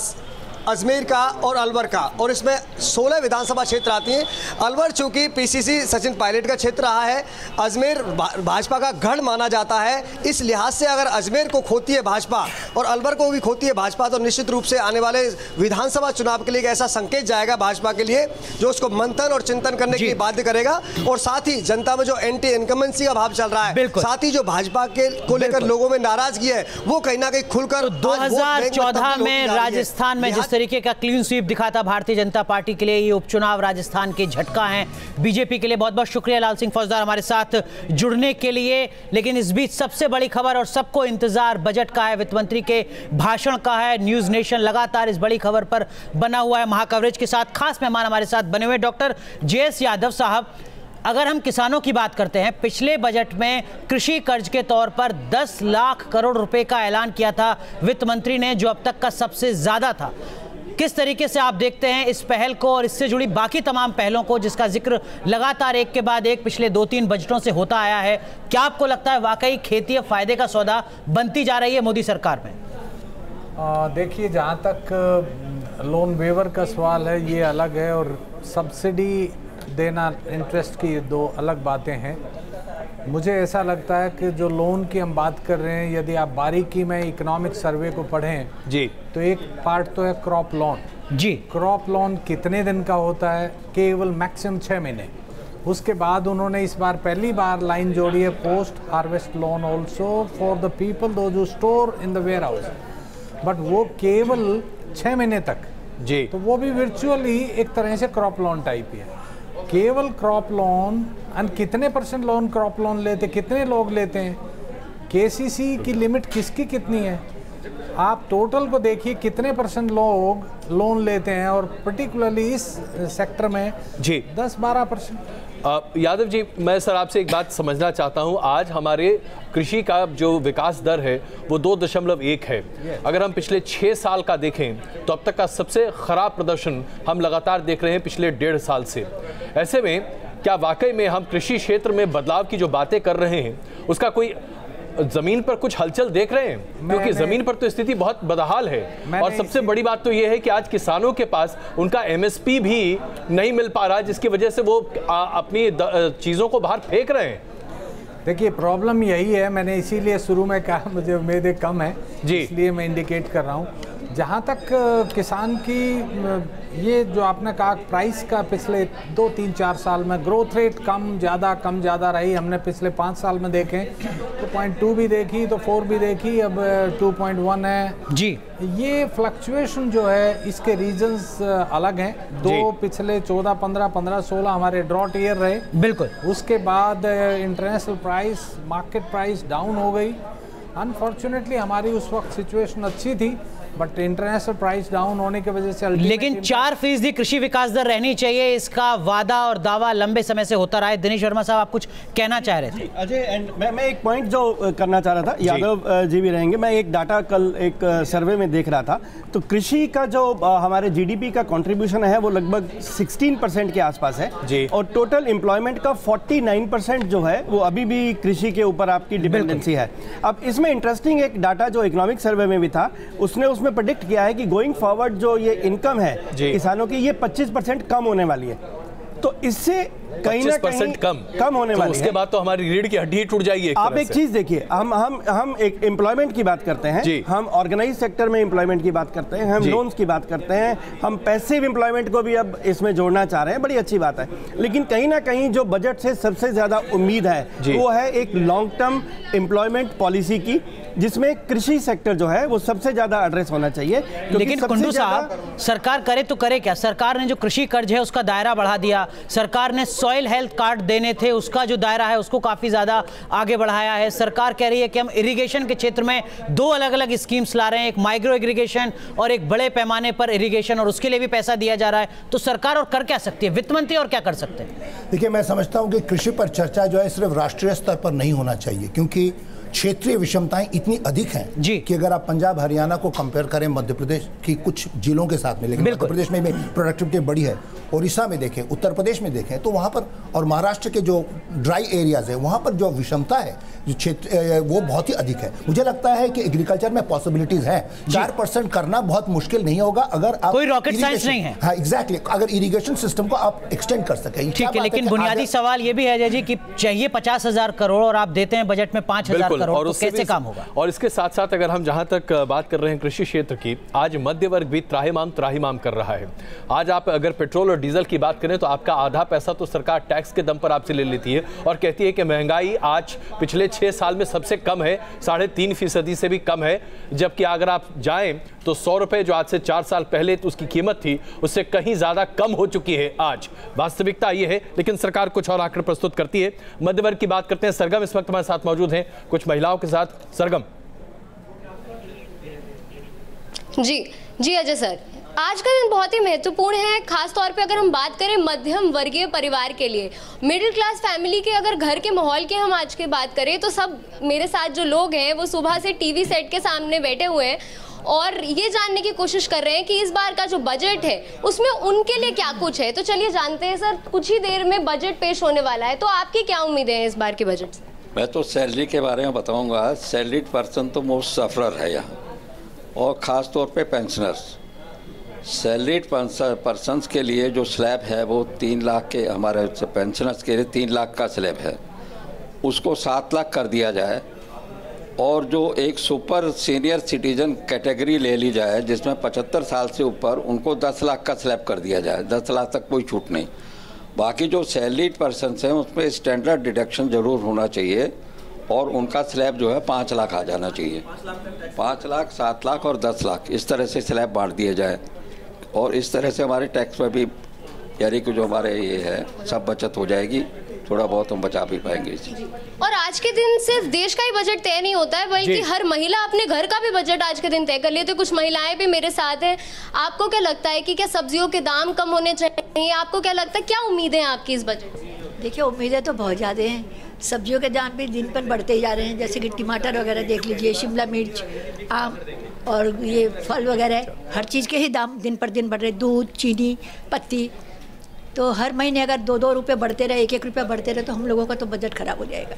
S18: अजमेर का और अलवर का, और इसमें 16 विधानसभा क्षेत्र आती हैं। अलवर चूंकि पीसीसी सचिन पायलट का क्षेत्र रहा है, अजमेर भाजपा का गढ़ माना जाता है, इस लिहाज से अगर अजमेर को खोती है भाजपा और अलवर को भी खोती है भाजपा, तो निश्चित रूप से आने वाले विधानसभा चुनाव के लिए एक ऐसा संकेत जाएगा भाजपा के लिए जो उसको मंथन और चिंतन करने के लिए बाध्य करेगा। और साथ ही जनता में जो एंटी इनकम्बेंसी का भाव चल रहा है, साथ ही जो भाजपा को लेकर लोगों में नाराजगी है, वो कहीं ना कहीं खुलकर
S1: 2014 में राजस्थान में जिस तरीके का क्लीन स्वीप दिखा था भारतीय जनता पार्टी के लिए, ये उपचुनाव राजस्थान के झटका हैं बीजेपी के लिए। बहुत बहुत शुक्रिया लाल सिंह फौजदार हमारे साथ जुड़ने के लिए। लेकिन इस बीच सबसे बड़ी खबर, और सबको इंतजार बजट का है, वित्त मंत्री के भाषण का है। न्यूज नेशन लगातार इस बड़ी खबर पर बना हुआ है महाकवरेज के साथ। खास मेहमान हमारे साथ बने हुए डॉक्टर JS यादव साहब। अगर हम किसानों की बात करते हैं, पिछले बजट में कृषि कर्ज के तौर पर 10 लाख करोड़ रुपए का ऐलान किया था वित्त मंत्री ने, जो अब तक का सबसे ज्यादा था। किस तरीके से आप देखते हैं इस पहल को और इससे जुड़ी बाकी तमाम पहलों को, जिसका जिक्र लगातार एक के बाद एक पिछले 2-3 बजटों से होता आया है? क्या आपको लगता है वाकई खेती अब फायदे का सौदा बनती जा रही है मोदी सरकार में?
S6: देखिए, जहाँ तक लोन वेवर का सवाल है ये अलग है, और सब्सिडी देना इंटरेस्ट की 2 अलग बातें हैं। मुझे ऐसा लगता है कि जो लोन की हम बात कर रहे हैं, यदि आप बारीकी में इकोनॉमिक सर्वे को पढ़ें जी, तो एक पार्ट तो है क्रॉप लोन जी। क्रॉप लोन कितने दिन का होता है? केवल मैक्सिमम 6 महीने। उसके बाद उन्होंने इस बार पहली बार लाइन जोड़ी है post harvest loan also for the people दो जो store in the warehouse, but वो केवल 6 महीने तक
S11: जी, तो
S6: वो भी वर्चुअली एक तरह से क्रॉप लोन टाइप ही है। केवल क्रॉप लोन, एंड कितने % लोन क्रॉप लोन लेते, कितने लोग लेते हैं, केसीसी की लिमिट किसकी कितनी है, आप टोटल को देखिए कितने % लोग लोन लेते हैं, और पर्टिकुलरली इस सेक्टर में
S11: जी
S6: 10-12%।
S11: यादव जी, मैं सर आपसे एक बात समझना चाहता हूं, आज हमारे कृषि का जो विकास दर है वो 2.1 है। अगर हम पिछले 6 साल का देखें तो अब तक का सबसे खराब प्रदर्शन हम लगातार देख रहे हैं पिछले 1.5 साल से। ऐसे में क्या वाकई में हम कृषि क्षेत्र में बदलाव की जो बातें कर रहे हैं उसका कोई जमीन पर कुछ हलचल देख रहे हैं? क्योंकि जमीन पर तो स्थिति बहुत बदहाल है, और सबसे बड़ी बात तो यह है कि आज किसानों के पास उनका MSP भी नहीं मिल पा रहा, जिसकी वजह से वो अपनी चीजों को बाहर फेंक रहे हैं।
S6: देखिए, प्रॉब्लम यही है, मैंने इसीलिए शुरू में कहा मुझे उम्मीदें कम है जी, इसलिए मैं इंडिकेट कर रहा हूँ। जहाँ तक किसान की ये जो आपने कहा प्राइस का, पिछले 2-3-4 साल में ग्रोथ रेट कम ज़्यादा रही। हमने पिछले 5 साल में देखें तो 0.2 भी देखी, तो 4 भी देखी, अब 2.1 है
S1: जी।
S6: ये फ्लक्चुएशन जो है इसके रीजंस अलग हैं। पिछले 14, 15, 16 हमारे ड्रॉट ईयर रहे,
S1: बिल्कुल।
S6: उसके बाद international price, market price down हो गई। अनफॉर्चुनेटली हमारी उस वक्त सिचुएशन अच्छी थी, बट इंटरनेशनल प्राइस डाउन होने की वजह से
S1: लेकिन 4% कृषि विकास दर रहनी चाहिए, इसका वादा और दावा लंबे समय से होता रहा है। दिनेश वर्मा साहब, आप कुछ कहना चाह रहे थे?
S3: अजय, एंड मैं एक पॉइंट जो करना चाह रहा था, यादव जी भी रहेंगे। मैं एक डाटा कल एक सर्वे में देख रहा था, तो कृषि का जो हमारे GDP का कंट्रीब्यूशन है वो लगभग 16% के आसपास है जी, और टोटल एम्प्लॉयमेंट का 49% जो है वो अभी भी कृषि के ऊपर आपकी डिपेंडेंसी है। अब इसमें इंटरेस्टिंग एक डाटा जो इकोनॉमिक सर्वे में भी था, उसमें प्रेडिक्ट किया है कि गोइंग फॉरवर्ड जो ये इनकम है किसानों की, ये 25% कम होने वाली है। तो इससे कहीं ना कहीं कम होने वाली है।
S11: उसके बाद तो हमारी रीढ़ की हड्डी टूट जाएगी।
S3: आप एक चीज देखिए, हम एक एम्प्लॉयमेंट की बात करते हैं, हम ऑर्गेनाइज सेक्टर में एम्प्लॉयमेंट की बात करते हैं, हम लोन्स की बात करते हैं, हम पैसिव एम्प्लॉयमेंट को भी अब इसमें जोड़ना चाह रहे हैं, बड़ी अच्छी बात है। लेकिन कहीं ना कहीं जो बजट से सबसे ज्यादा उम्मीद है वो है एक लॉन्ग टर्म एम्प्लॉयमेंट पॉलिसी की, जिसमें कृषि सेक्टर जो है वो सबसे ज्यादा एड्रेस होना चाहिए।
S1: लेकिन कुंडू साहब, सरकार करे तो करे क्या? सरकार ने जो कृषि कर्ज है उसका दायरा बढ़ा दिया, सरकार ने सॉइल हेल्थ कार्ड देने थे, उसका जो दायरा है उसको काफी ज्यादा आगे बढ़ाया है। सरकार कह रही है कि हम इरिगेशन के क्षेत्र में 2 अलग-अलग स्कीम्स ला रहे हैं, एक माइक्रो इरिगेशन और एक बड़े पैमाने पर इरिगेशन, और उसके लिए भी पैसा दिया जा रहा है। तो सरकार और कर क्या सकती है, वित्त मंत्री और क्या कर सकते हैं?
S14: देखिए, मैं समझता हूं कि कृषि पर चर्चा जो है सिर्फ राष्ट्रीय स्तर पर नहीं होना चाहिए, क्योंकि क्षेत्रीय विषमताएं इतनी अधिक हैं जी कि अगर आप पंजाब हरियाणा को कंपेयर करें मध्य प्रदेश की कुछ जिलों के साथ में, लेकिन मध्य प्रदेश में प्रोडक्टिविटी बड़ी है, ओडिशा में देखें, उत्तर प्रदेश में देखें तो वहाँ पर, और महाराष्ट्र के जो ड्राई एरियाज है वहाँ पर जो विषमता है, जो क्षेत्र, वो बहुत ही अधिक है। मुझे लगता है कि एग्रीकल्चर में पॉसिबिलिटीज है। 4% करना बहुत मुश्किल नहीं होगा अगर आप,
S1: कोई रॉकेट साइंस नहीं है।
S14: हाँ, एग्जैक्टली, अगर इरिगेशन सिस्टम को आप एक्सटेंड कर सकें।
S1: ठीक है, लेकिन बुनियादी सवाल ये भी है अजय जी कि चाहिए 50,000 करोड़ और आप देते हैं बजट में 5,000 करोड़, तो कैसे काम होगा?
S11: और इसके साथ साथ अगर हम जहां तक बात कर रहे हैं कृषि क्षेत्र की, आज मध्य वर्ग भी त्राहिमाम कर रहा है। आज आप अगर पेट्रोल और डीजल की बात करें तो आपका आधा पैसा तो सरकार टैक्स के दम पर आपसे ले लेती है और कहती है कि महंगाई आज पिछले 6 साल में सबसे कम है, 3.5% से भी कम है। जबकि अगर आप जाएं तो 100 रुपए जो आज से 4 साल पहले तो उसकी कीमत थी, उससे कहीं ज्यादा कम हो चुकी है आज। वास्तविकता ये है, लेकिन सरकार कुछ और आंकड़े प्रस्तुत करती है। मध्य वर्ग की बात करते हैं, सरगम इस वक्त हमारे साथ मौजूद हैं कुछ महिलाओं के साथ। सरगम
S19: जी अजय सर, आज का दिन बहुत ही महत्वपूर्ण है, खास तौर पे अगर हम बात करें मध्यम वर्गीय परिवार के लिए, मिडिल क्लास फैमिली के। अगर घर के माहौल की हम आज की बात करें तो सब मेरे साथ जो लोग हैं वो सुबह से टीवी सेट के सामने बैठे हुए हैं और ये जानने की कोशिश कर रहे हैं कि इस बार का जो बजट है उसमें उनके लिए क्या कुछ है। तो चलिए जानते हैं सर, कुछ ही देर में बजट पेश होने वाला है, तो आपकी क्या उम्मीदें हैं इस बार के बजट से?
S20: मैं तो सैलरी के बारे में बताऊंगा। सैलरीड पर्सन तो मोस्ट सफरर है यहाँ, और ख़ास तौर पे पेंशनर्स। सैलरीड पर्सनस के लिए जो स्लैब है वो 3 लाख के, हमारे पेंशनर्स के लिए 3 लाख का स्लैब है, उसको 7 लाख कर दिया जाए। और जो एक सुपर सीनियर सिटीजन कैटेगरी ले ली जाए जिसमें 75 साल से ऊपर, उनको 10 लाख का स्लैब कर दिया जाए, 10 लाख तक कोई छूट नहीं। बाकी जो सैलरीड पर्सनस हैं उसमें स्टैंडर्ड डिडक्शन ज़रूर होना चाहिए और उनका स्लैब जो है 5 लाख आ जाना चाहिए। 5 लाख, 7 लाख और 10 लाख इस तरह से स्लैब बांट दिए जाए, और इस तरह से हमारे टैक्स में भी यानी कि जो हमारे ये है सब बचत हो जाएगी, थोड़ा बहुत हम बचा भी पाएंगे इसी।
S19: और आज के दिन सिर्फ देश का ही बजट तय नहीं होता है, बल्कि हर महिला अपने घर का भी बजट आज के दिन तय कर लेती है। कुछ महिलाएं भी मेरे साथ हैं। आपको क्या लगता है कि क्या सब्जियों के दाम कम होने चाहिए? आपको क्या लगता है, क्या उम्मीदें हैं आपकी इस बजट से?
S21: देखिए, उम्मीदें तो बहुत ज़्यादा हैं। सब्जियों के दाम भी दिन पर बढ़ते ही जा रहे हैं, जैसे कि टमाटर वगैरह देख लीजिए, शिमला मिर्च, आम और ये फल वगैरह, हर चीज़ के ही दाम दिन पर दिन बढ़ रहे। दूध, चीनी, पत्ती, तो हर महीने अगर 2-2 रुपये बढ़ते रहे, 1-1 रुपया बढ़ते रहे, तो हम लोगों का तो बजट खराब हो जाएगा।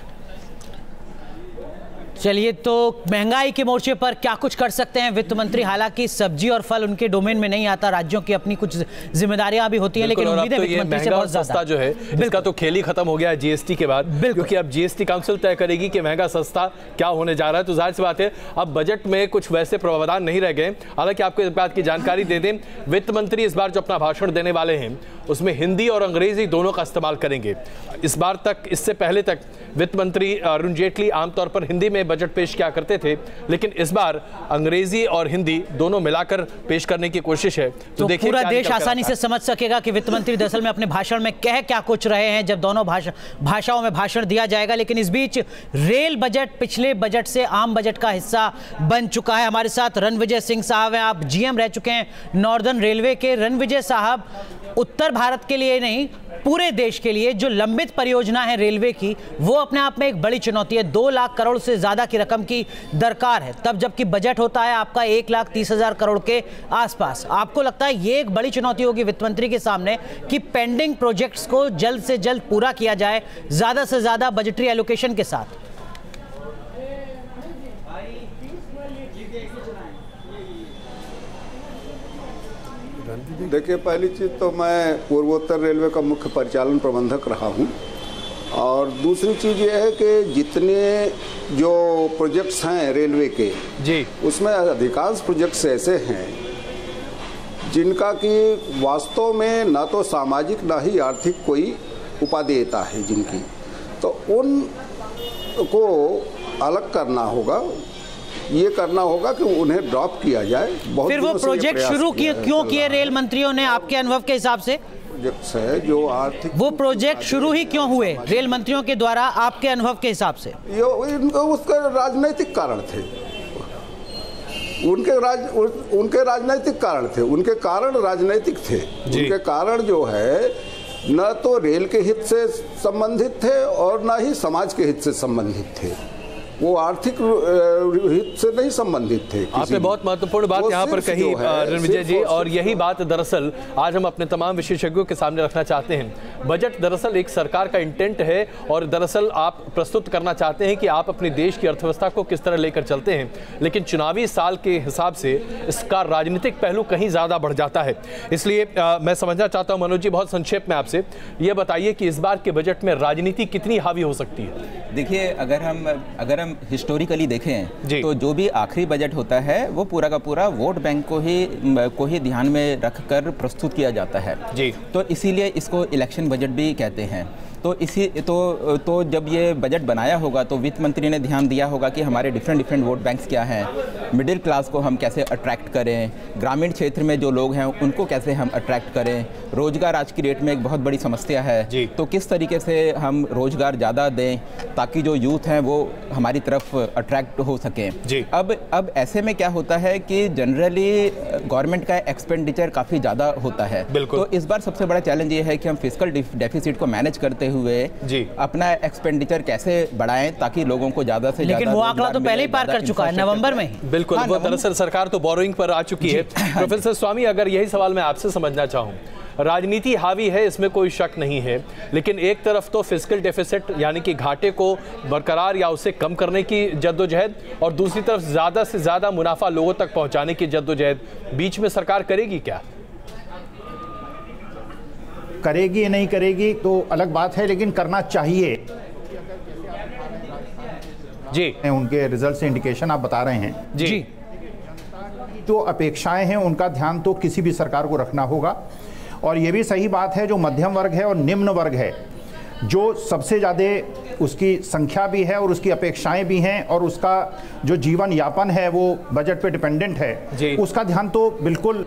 S1: चलिए, तो महंगाई के मोर्चे पर क्या कुछ कर सकते हैं वित्त मंत्री? हालांकि सब्जी और फल उनके डोमेन में नहीं आता, राज्यों की अपनी कुछ जिम्मेदारियां भी होती हैं, लेकिन उम्मीदें वित्त मंत्री से बहुत
S11: सस्ता जो है, इसका तो खेल ही खत्म हो गया है जीएसटी के बाद, क्योंकि अब जीएसटी काउंसिल तय करेगी कि महंगा सस्ता क्या होने जा रहा है। तो जाहिर सी बात है अब बजट में कुछ वैसे प्रावधान नहीं रह गए। हालांकि आपको इस बात की जानकारी दे दें, वित्त मंत्री इस बार जो अपना भाषण देने वाले हैं उसमें हिंदी और अंग्रेजी दोनों का इस्तेमाल करेंगे। इस बार तक, इससे पहले तक वित्त मंत्री अरुण जेटली आमतौर पर हिंदी में बजट पेश किया करते थे, लेकिन इस बार अंग्रेजी और हिंदी दोनों मिलाकर पेश करने की कोशिश है।
S1: तो देखिए, पूरा देश आसानी से समझ सकेगा कि वित्त मंत्री दरअसल में अपने भाषण में कह क्या कुछ रहे हैं जब दोनों भाषाओं में भाषण दिया जाएगा। लेकिन इस बीच रेल बजट पिछले बजट से आम बजट का हिस्सा बन चुका है। हमारे साथ रणविजय सिंह साहब हैं, आप जीएम रह चुके हैं नॉर्दर्न रेलवे के। रणविजय साहब, उत्तर भारत के लिए नहीं, पूरे देश के लिए जो लंबित परियोजना है रेलवे की, वो अपने आप में एक बड़ी चुनौती है। 2 लाख करोड़ से ज्यादा की रकम की दरकार है, तब जबकि बजट होता है आपका 1,30,000 करोड़ के आसपास। आपको लगता है ये एक बड़ी चुनौती होगी वित्त मंत्री के सामने कि पेंडिंग प्रोजेक्ट्स को जल्द से जल्द पूरा किया जाए, ज्यादा से ज्यादा बजटरी एलोकेशन के साथ?
S22: देखिए, पहली चीज़ तो मैं पूर्वोत्तर रेलवे का मुख्य परिचालन प्रबंधक रहा हूं, और दूसरी चीज़ ये है कि जितने जो प्रोजेक्ट्स हैं रेलवे के जी, उसमें अधिकांश प्रोजेक्ट्स ऐसे हैं जिनका कि वास्तव में ना तो सामाजिक ना ही आर्थिक कोई उपादेयता है जिनकी, तो उनको अलग करना होगा। ये करना होगा कि उन्हें ड्रॉप किया जाए। बहुत
S1: फिर वो प्रोजेक्ट शुरू क्यों किए रेल मंत्रियों ने आपके अनुभव के हिसाब से?
S22: प्रोजेक्ट्स है जो आर्थिक, वो
S1: प्रोजेक्ट शुरू ही क्यों हुए रेल मंत्रियों के द्वारा आपके अनुभव के हिसाब से?
S22: उसका राजनीतिक कारण थे, उनके राजनीतिक कारण थे, उनके कारण राजनीतिक थे। उनके कारण जो है न तो रेल के हित से संबंधित थे और न ही समाज के हित से संबंधित थे, वो आर्थिक हित से नहीं संबंधित थे।
S11: आपने बहुत महत्वपूर्ण बात यहाँ पर कही रणविजय जी, और यही बात दरअसल आज हम अपने तमाम विशेषज्ञों के सामने रखना चाहते हैं। बजट दरअसल एक सरकार का इंटेंट है, और दरअसल आप प्रस्तुत करना चाहते हैं कि आप अपने देश की अर्थव्यवस्था को किस तरह लेकर चलते हैं, लेकिन चुनावी साल के हिसाब से इसका राजनीतिक पहलू कहीं ज़्यादा बढ़ जाता है। इसलिए मैं समझना चाहता हूँ मनोज जी, बहुत संक्षेप में आपसे ये बताइए कि इस बार के बजट में राजनीति कितनी हावी हो सकती है?
S2: देखिए, अगर हम हिस्टोरिकली देखें तो जो भी आखिरी बजट होता है वो पूरा का पूरा वोट बैंक को ही ध्यान में रखकर प्रस्तुत किया जाता है जी। तो इसीलिए इसको इलेक्शन बजट भी कहते हैं। तो जब ये बजट बनाया होगा तो वित्त मंत्री ने ध्यान दिया होगा कि हमारे डिफरेंट वोट बैंक्स क्या हैं, मिडिल क्लास को हम कैसे अट्रैक्ट करें, ग्रामीण क्षेत्र में जो लोग हैं उनको कैसे हम अट्रैक्ट करें, रोजगार आज की डेट में एक बहुत बड़ी समस्या है, तो किस तरीके से हम रोजगार ज़्यादा दें ताकि जो यूथ हैं वो हमारी तरफ अट्रैक्ट हो सकें। अब ऐसे में क्या होता है कि जनरली गवर्नमेंट का एक्सपेंडिचर काफ़ी ज़्यादा होता है, तो इस बार सबसे बड़ा चैलेंज ये है कि हम फिस्कल डेफिसिट को मैनेज करते हुए अपना एक्सपेंडिचर कैसे बढ़ाएं ताकि लोगों को ज्यादा से ज्यादा।
S1: लेकिन वो आंकड़ा तो पहले ही पार कर चुका है नवंबर में।
S11: बिल्कुल, वो दरअसल सरकार तो बोरोइंग पर आ चुकी है। प्रोफेसर स्वामी, अगर यही सवाल मैं आपसे समझना चाहूँ, राजनीति हावी है, इसमें कोई शक नहीं है, लेकिन एक तरफ तो फिस्कल डेफिसिट यानी कि घाटे को बरकरार या उसे कम करने की जद्दोजहद, और दूसरी तरफ ज़्यादा से ज़्यादा मुनाफा लोगों तक पहुंचाने की जद्दोजहद, बीच में सरकार करेगी क्या?
S15: करेगी या नहीं करेगी तो अलग बात है, लेकिन करना चाहिए जी। उनके रिजल्ट से इंडिकेशन आप बता रहे हैं जी। जो अपेक्षाएं हैं उनका ध्यान तो किसी भी सरकार को रखना होगा, और ये भी सही बात है जो मध्यम वर्ग है और निम्न वर्ग है, जो सबसे ज़्यादा उसकी संख्या भी है और उसकी अपेक्षाएं भी हैं और उसका जो जीवन यापन है वो बजट पे डिपेंडेंट है, उसका ध्यान तो बिल्कुल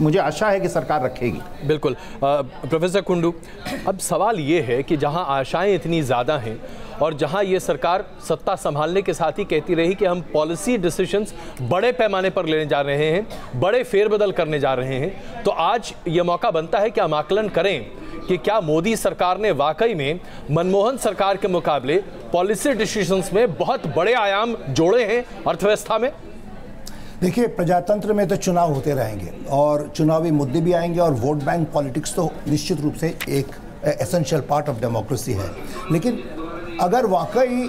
S15: मुझे आशा है कि सरकार रखेगी।
S11: बिल्कुल। प्रोफेसर कुंडू, अब सवाल ये है कि जहां आशाएं इतनी ज़्यादा हैं और जहां ये सरकार सत्ता संभालने के साथ ही कहती रही कि हम पॉलिसी डिसीजंस बड़े पैमाने पर लेने जा रहे हैं, बड़े फेरबदल करने जा रहे हैं, तो आज ये मौका बनता है कि हम आकलन करें कि क्या मोदी सरकार ने वाकई में मनमोहन सरकार के मुकाबले पॉलिसी डिसीजंस में बहुत बड़े आयाम जोड़े हैं अर्थव्यवस्था में?
S14: देखिए, प्रजातंत्र में तो चुनाव होते रहेंगे और चुनावी मुद्दे भी आएंगे और वोट बैंक पॉलिटिक्स तो निश्चित रूप से एक एसेंशियल पार्ट ऑफ डेमोक्रेसी है। लेकिन अगर वाकई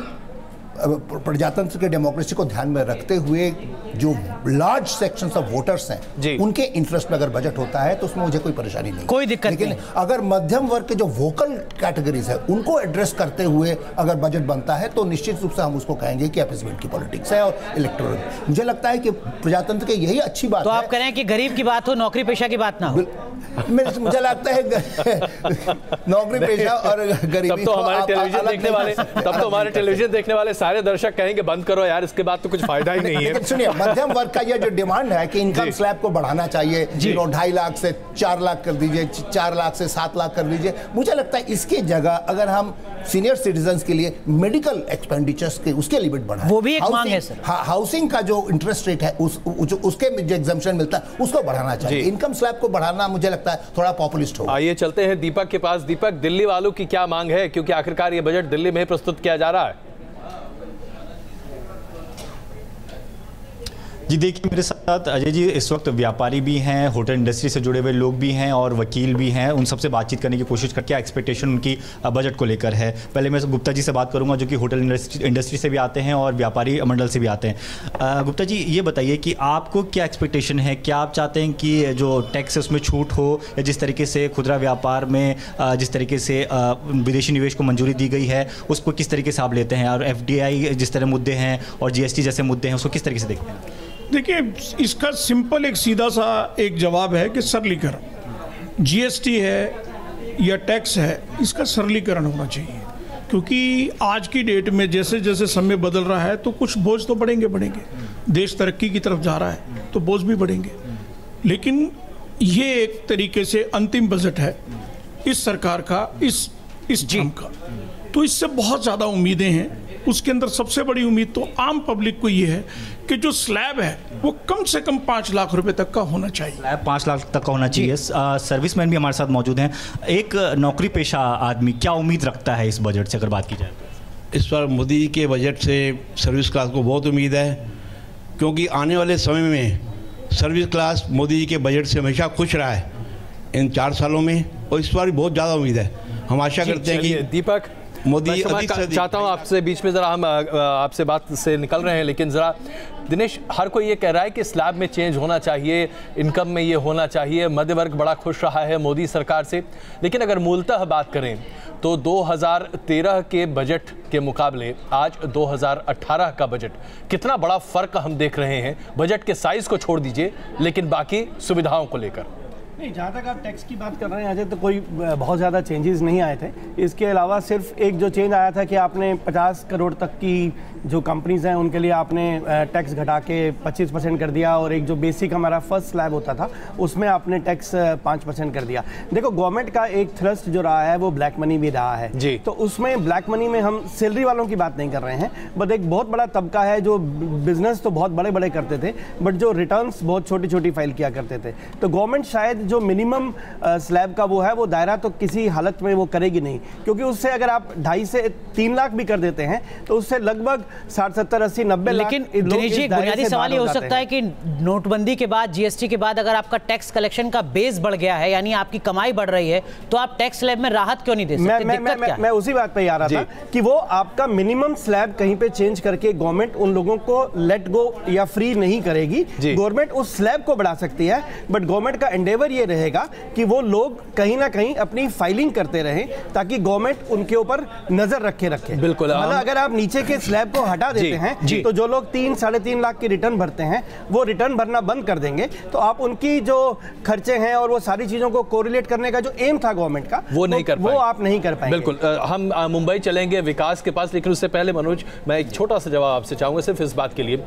S14: प्रजातंत्र के डेमोक्रेसी को ध्यान में रखते हुए जो लार्ज सेक्शंस ऑफ वोटर्स हैं उनके इंटरेस्ट में अगर बजट होता है तो उसमें मुझे कोई परेशानी नहीं, कोई दिक्कत नहीं। लेकिन अगर मध्यम वर्ग के जो वोकल कैटेगरीज है उनको एड्रेस करते हुए अगर बजट बनता है तो निश्चित रूप से हम उसको कहेंगे कि अपीसमेंट की पॉलिटिक्स है और इलेक्टोरल। मुझे लगता है कि प्रजातंत्र के यही अच्छी बात
S1: तो
S14: है।
S1: आप कह रहे हैं कि गरीब की बात हो, नौकरी पेशा की बात ना हो।
S14: मुझे लगता है नौकरी पेशा और गरीबी
S11: तब तो हमारे टेलीविजन देखने वाले सारे दर्शक कहेंगे बंद करो यार, इसके बाद तो कुछ फायदा ही नहीं है।
S14: लेकिन सुनिए, मध्यम वर्ग का ये जो डिमांड है कि इनकम स्लैब को बढ़ाना चाहिए, 2.5 लाख से 4 लाख कर दीजिए, 4 लाख से 7 लाख कर दीजिए, मुझे लगता है इसकी जगह अगर हम सीनियर सिटीजन्स के लिए मेडिकल एक्सपेंडिचर्स के उसके लिमिट बढ़ाएं, वो भी एक मांग है सर। हाउसिंग का जो इंटरेस्ट रेट है उसके जो एग्जम्पशन मिलता है उसको बढ़ाना चाहिए। इनकम स्लैब को बढ़ाना मुझे लगता है थोड़ा पॉपुलिस्ट होगा।
S11: आइए चलते हैं दीपक के पास। दीपक, दिल्ली वालों की क्या मांग है, क्योंकि आखिरकार ये बजट दिल्ली में प्रस्तुत किया जा रहा है?
S8: जी देखिए, मेरे साथ अजय जी इस वक्त व्यापारी भी हैं, होटल इंडस्ट्री से जुड़े हुए लोग भी हैं और वकील भी हैं। उन सबसे बातचीत करने की कोशिश करके क्या एक्सपेक्टेशन उनकी बजट को लेकर है। पहले मैं गुप्ता जी से बात करूंगा जो कि होटल इंडस्ट्री से भी आते हैं और व्यापारी मंडल से भी आते हैं। गुप्ता जी, ये बताइए कि आपको क्या एक्सपेक्टेशन है, क्या आप चाहते हैं कि जो टैक्स है उसमें छूट हो, या जिस तरीके से खुदरा व्यापार में जिस तरीके से विदेशी निवेश को मंजूरी दी गई है उसको किस तरीके से आप लेते हैं, और FDI जिस तरह मुद्दे हैं और GST जैसे मुद्दे हैं उसको किस तरीके से देखते हैं?
S9: देखिए, इसका सिंपल एक सीधा सा एक जवाब है कि सरलीकरण। GST है या टैक्स है, इसका सरलीकरण होना चाहिए, क्योंकि आज की डेट में जैसे जैसे समय बदल रहा है तो कुछ बोझ तो बढ़ेंगे। देश तरक्की की तरफ जा रहा है तो बोझ भी बढ़ेंगे। लेकिन ये एक तरीके से अंतिम बजट है इस सरकार का, इस टर्म का, तो इससे बहुत ज़्यादा उम्मीदें हैं। उसके अंदर सबसे बड़ी उम्मीद तो आम पब्लिक को ये है कि जो स्लैब है वो कम से कम 5 लाख रुपए तक का होना चाहिए।
S8: स्लैब 5 लाख तक का होना चाहिए। सर्विसमैन भी हमारे साथ मौजूद हैं। एक नौकरी पेशा आदमी क्या उम्मीद रखता है इस बजट से, अगर बात की जाए?
S23: इस बार मोदी के बजट से सर्विस क्लास को बहुत उम्मीद है, क्योंकि आने वाले समय में सर्विस क्लास मोदी जी के बजट से हमेशा खुश रहा है इन 4 सालों में, और इस बार भी बहुत ज़्यादा उम्मीद है। हम आशा करते हैं कि
S11: दीपक,
S23: मोदी
S11: चाहता हूं आपसे बीच में ज़रा हम आपसे बात से निकल रहे हैं, लेकिन ज़रा दिनेश, हर कोई ये कह रहा है कि स्लैब में चेंज होना चाहिए, इनकम में ये होना चाहिए, मध्य वर्ग बड़ा खुश रहा है मोदी सरकार से। लेकिन अगर मूलतः बात करें तो 2013 के बजट के मुकाबले आज 2018 का बजट कितना बड़ा फ़र्क हम देख रहे हैं। बजट के साइज़ को छोड़ दीजिए, लेकिन बाकी सुविधाओं को लेकर
S3: नहीं, जहाँ तक आप टैक्स की बात कर रहे हैं अजय, तो कोई बहुत ज़्यादा चेंजेस नहीं आए थे। इसके अलावा सिर्फ एक जो चेंज आया था कि आपने 50 करोड़ तक की जो कंपनीज़ हैं उनके लिए आपने टैक्स घटा के 25% कर दिया, और एक जो बेसिक हमारा फर्स्ट स्लैब होता था उसमें आपने टैक्स 5% कर दिया। देखो, गवर्नमेंट का एक थ्रस्ट जो रहा है वो ब्लैक मनी भी रहा है जी। तो उसमें ब्लैक मनी में हम सैलरी वालों की बात नहीं कर रहे हैं, बट एक बहुत बड़ा तबका है जो बिजनेस तो बहुत बड़े बड़े करते थे बट जो रिटर्न्स बहुत छोटी छोटी फाइल किया करते थे। तो गवर्नमेंट शायद जो मिनिमम स्लैब का वो है वो दायरा तो किसी हालत में वो करेगी नहीं, क्योंकि उससे अगर आप 2.5 से 3 लाख भी कर देते हैं तो उससे लगभग 60, 70, 80, 90 लाख।
S1: लेकिन दिनेश जी, बुनियादी सवाल ये हो सकता है कि नोटबंदी के बाद, GST के बाद अगर आपका टैक्स कलेक्शन का बेस बढ़ गया है, यानी आपकी कमाई बढ़ रही है, तो आप टैक्स स्लैब में राहत क्यों नहीं दे सकते?
S3: मैं उसी बात पे आ रहा था कि वो आपका मिनिमम स्लैब कहीं पे चेंज करके गवर्नमेंट उन लोगों को लेट गो या फ्री नहीं करेगी। गवर्नमेंट उस स्लैब को बढ़ा सकती है, बट गवर्नमेंट का एंडेवर ये रहेगा कि वो लोग कहीं ना कहीं अपनी फाइलिंग करते रहें ताकि गवर्नमेंट उनके ऊपर नजर रखे।
S11: बिल्कुल,
S3: मतलब अगर आप नीचे के स्लैब को हटा देते हैं तो जो लोग 3-3.5 लाख की रिटर्न भरते हैं वो रिटर्न भरना बंद कर देंगे, तो आप उनकी जो खर्चे हैं और वो सारी चीजों को कोरिलेट करने का जो एम था गवर्नमेंट का, वो आप नहीं कर पाएंगे।
S11: बिल्कुल, हम मुंबई चलेंगे विकास के पास, लेकिन उससे पहले मनोज, मैं एक छोटा सा जवाब आपसे चाहूंगा सिर्फ इस बात के लिए।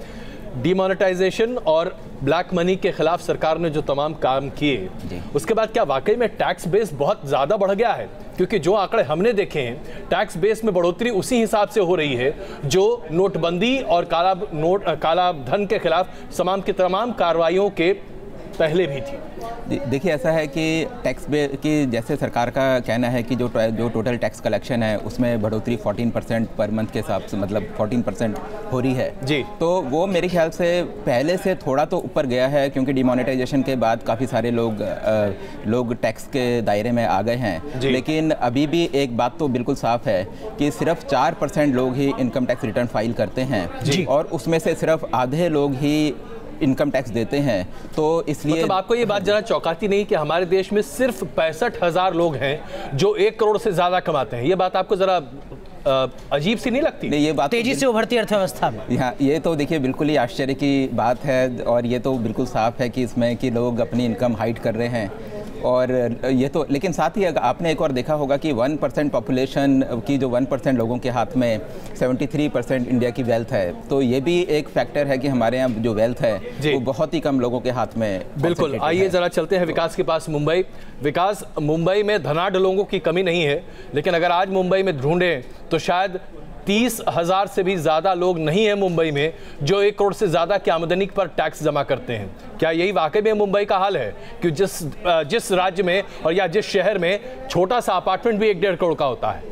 S11: डिमोनेटाइजेशन और ब्लैक मनी के खिलाफ सरकार ने जो तमाम काम किए, उसके बाद क्या वाकई में टैक्स बेस बहुत ज़्यादा बढ़ गया है? क्योंकि जो आंकड़े हमने देखे हैं, टैक्स बेस में बढ़ोतरी उसी हिसाब से हो रही है जो नोटबंदी और काला धन के खिलाफ तमाम की तमाम कार्रवाइयों के पहले भी थी।
S2: देखिए, ऐसा है कि टैक्स की जैसे सरकार का कहना है कि जो टोटल टैक्स कलेक्शन है उसमें बढ़ोतरी 14% पर मंथ के हिसाब से, मतलब 14% हो रही है जी। तो वो मेरे ख्याल से पहले से थोड़ा तो ऊपर गया है, क्योंकि डिमोनेटाइजेशन के बाद काफ़ी सारे लोग टैक्स के दायरे में आ गए हैं। लेकिन अभी भी एक बात तो बिल्कुल साफ है कि सिर्फ 4% लोग ही इनकम टैक्स रिटर्न फाइल करते हैं और उसमें से सिर्फ आधे लोग ही इनकम टैक्स देते हैं। तो इसलिए
S11: मतलब आपको ये बात जरा चौंकाती नहीं कि हमारे देश में सिर्फ 65,000 लोग हैं जो 1 करोड़ से ज्यादा कमाते हैं? ये बात आपको जरा अजीब सी नहीं लगती?
S2: नहीं, ये बात
S1: तेजी से उभरती अर्थव्यवस्था में।
S2: हाँ, ये तो देखिए बिल्कुल ही आश्चर्य की बात है, और ये तो बिल्कुल साफ है कि इसमें कि लोग अपनी इनकम हाइड कर रहे हैं। और ये तो, लेकिन साथ ही अगर आपने एक और देखा होगा कि 1% पॉपुलेशन की जो 1% लोगों के हाथ में 73% इंडिया की वेल्थ है, तो ये भी एक फैक्टर है कि हमारे यहाँ जो वेल्थ है वो बहुत ही कम लोगों के हाथ में।
S11: बिल्कुल, आइए जरा चलते हैं विकास के पास, मुंबई। विकास, मुंबई में धनाढ़ लोगों की कमी नहीं है, लेकिन अगर आज मुंबई में ढूंढें तो शायद 30,000 से भी ज़्यादा लोग नहीं हैं मुंबई में जो 1 करोड़ से ज़्यादा की आमदनी पर टैक्स जमा करते हैं। क्या यही वाकई में मुंबई का हाल है कि जिस राज्य में और या जिस शहर में छोटा सा अपार्टमेंट भी 1-1.5 करोड़ का होता है?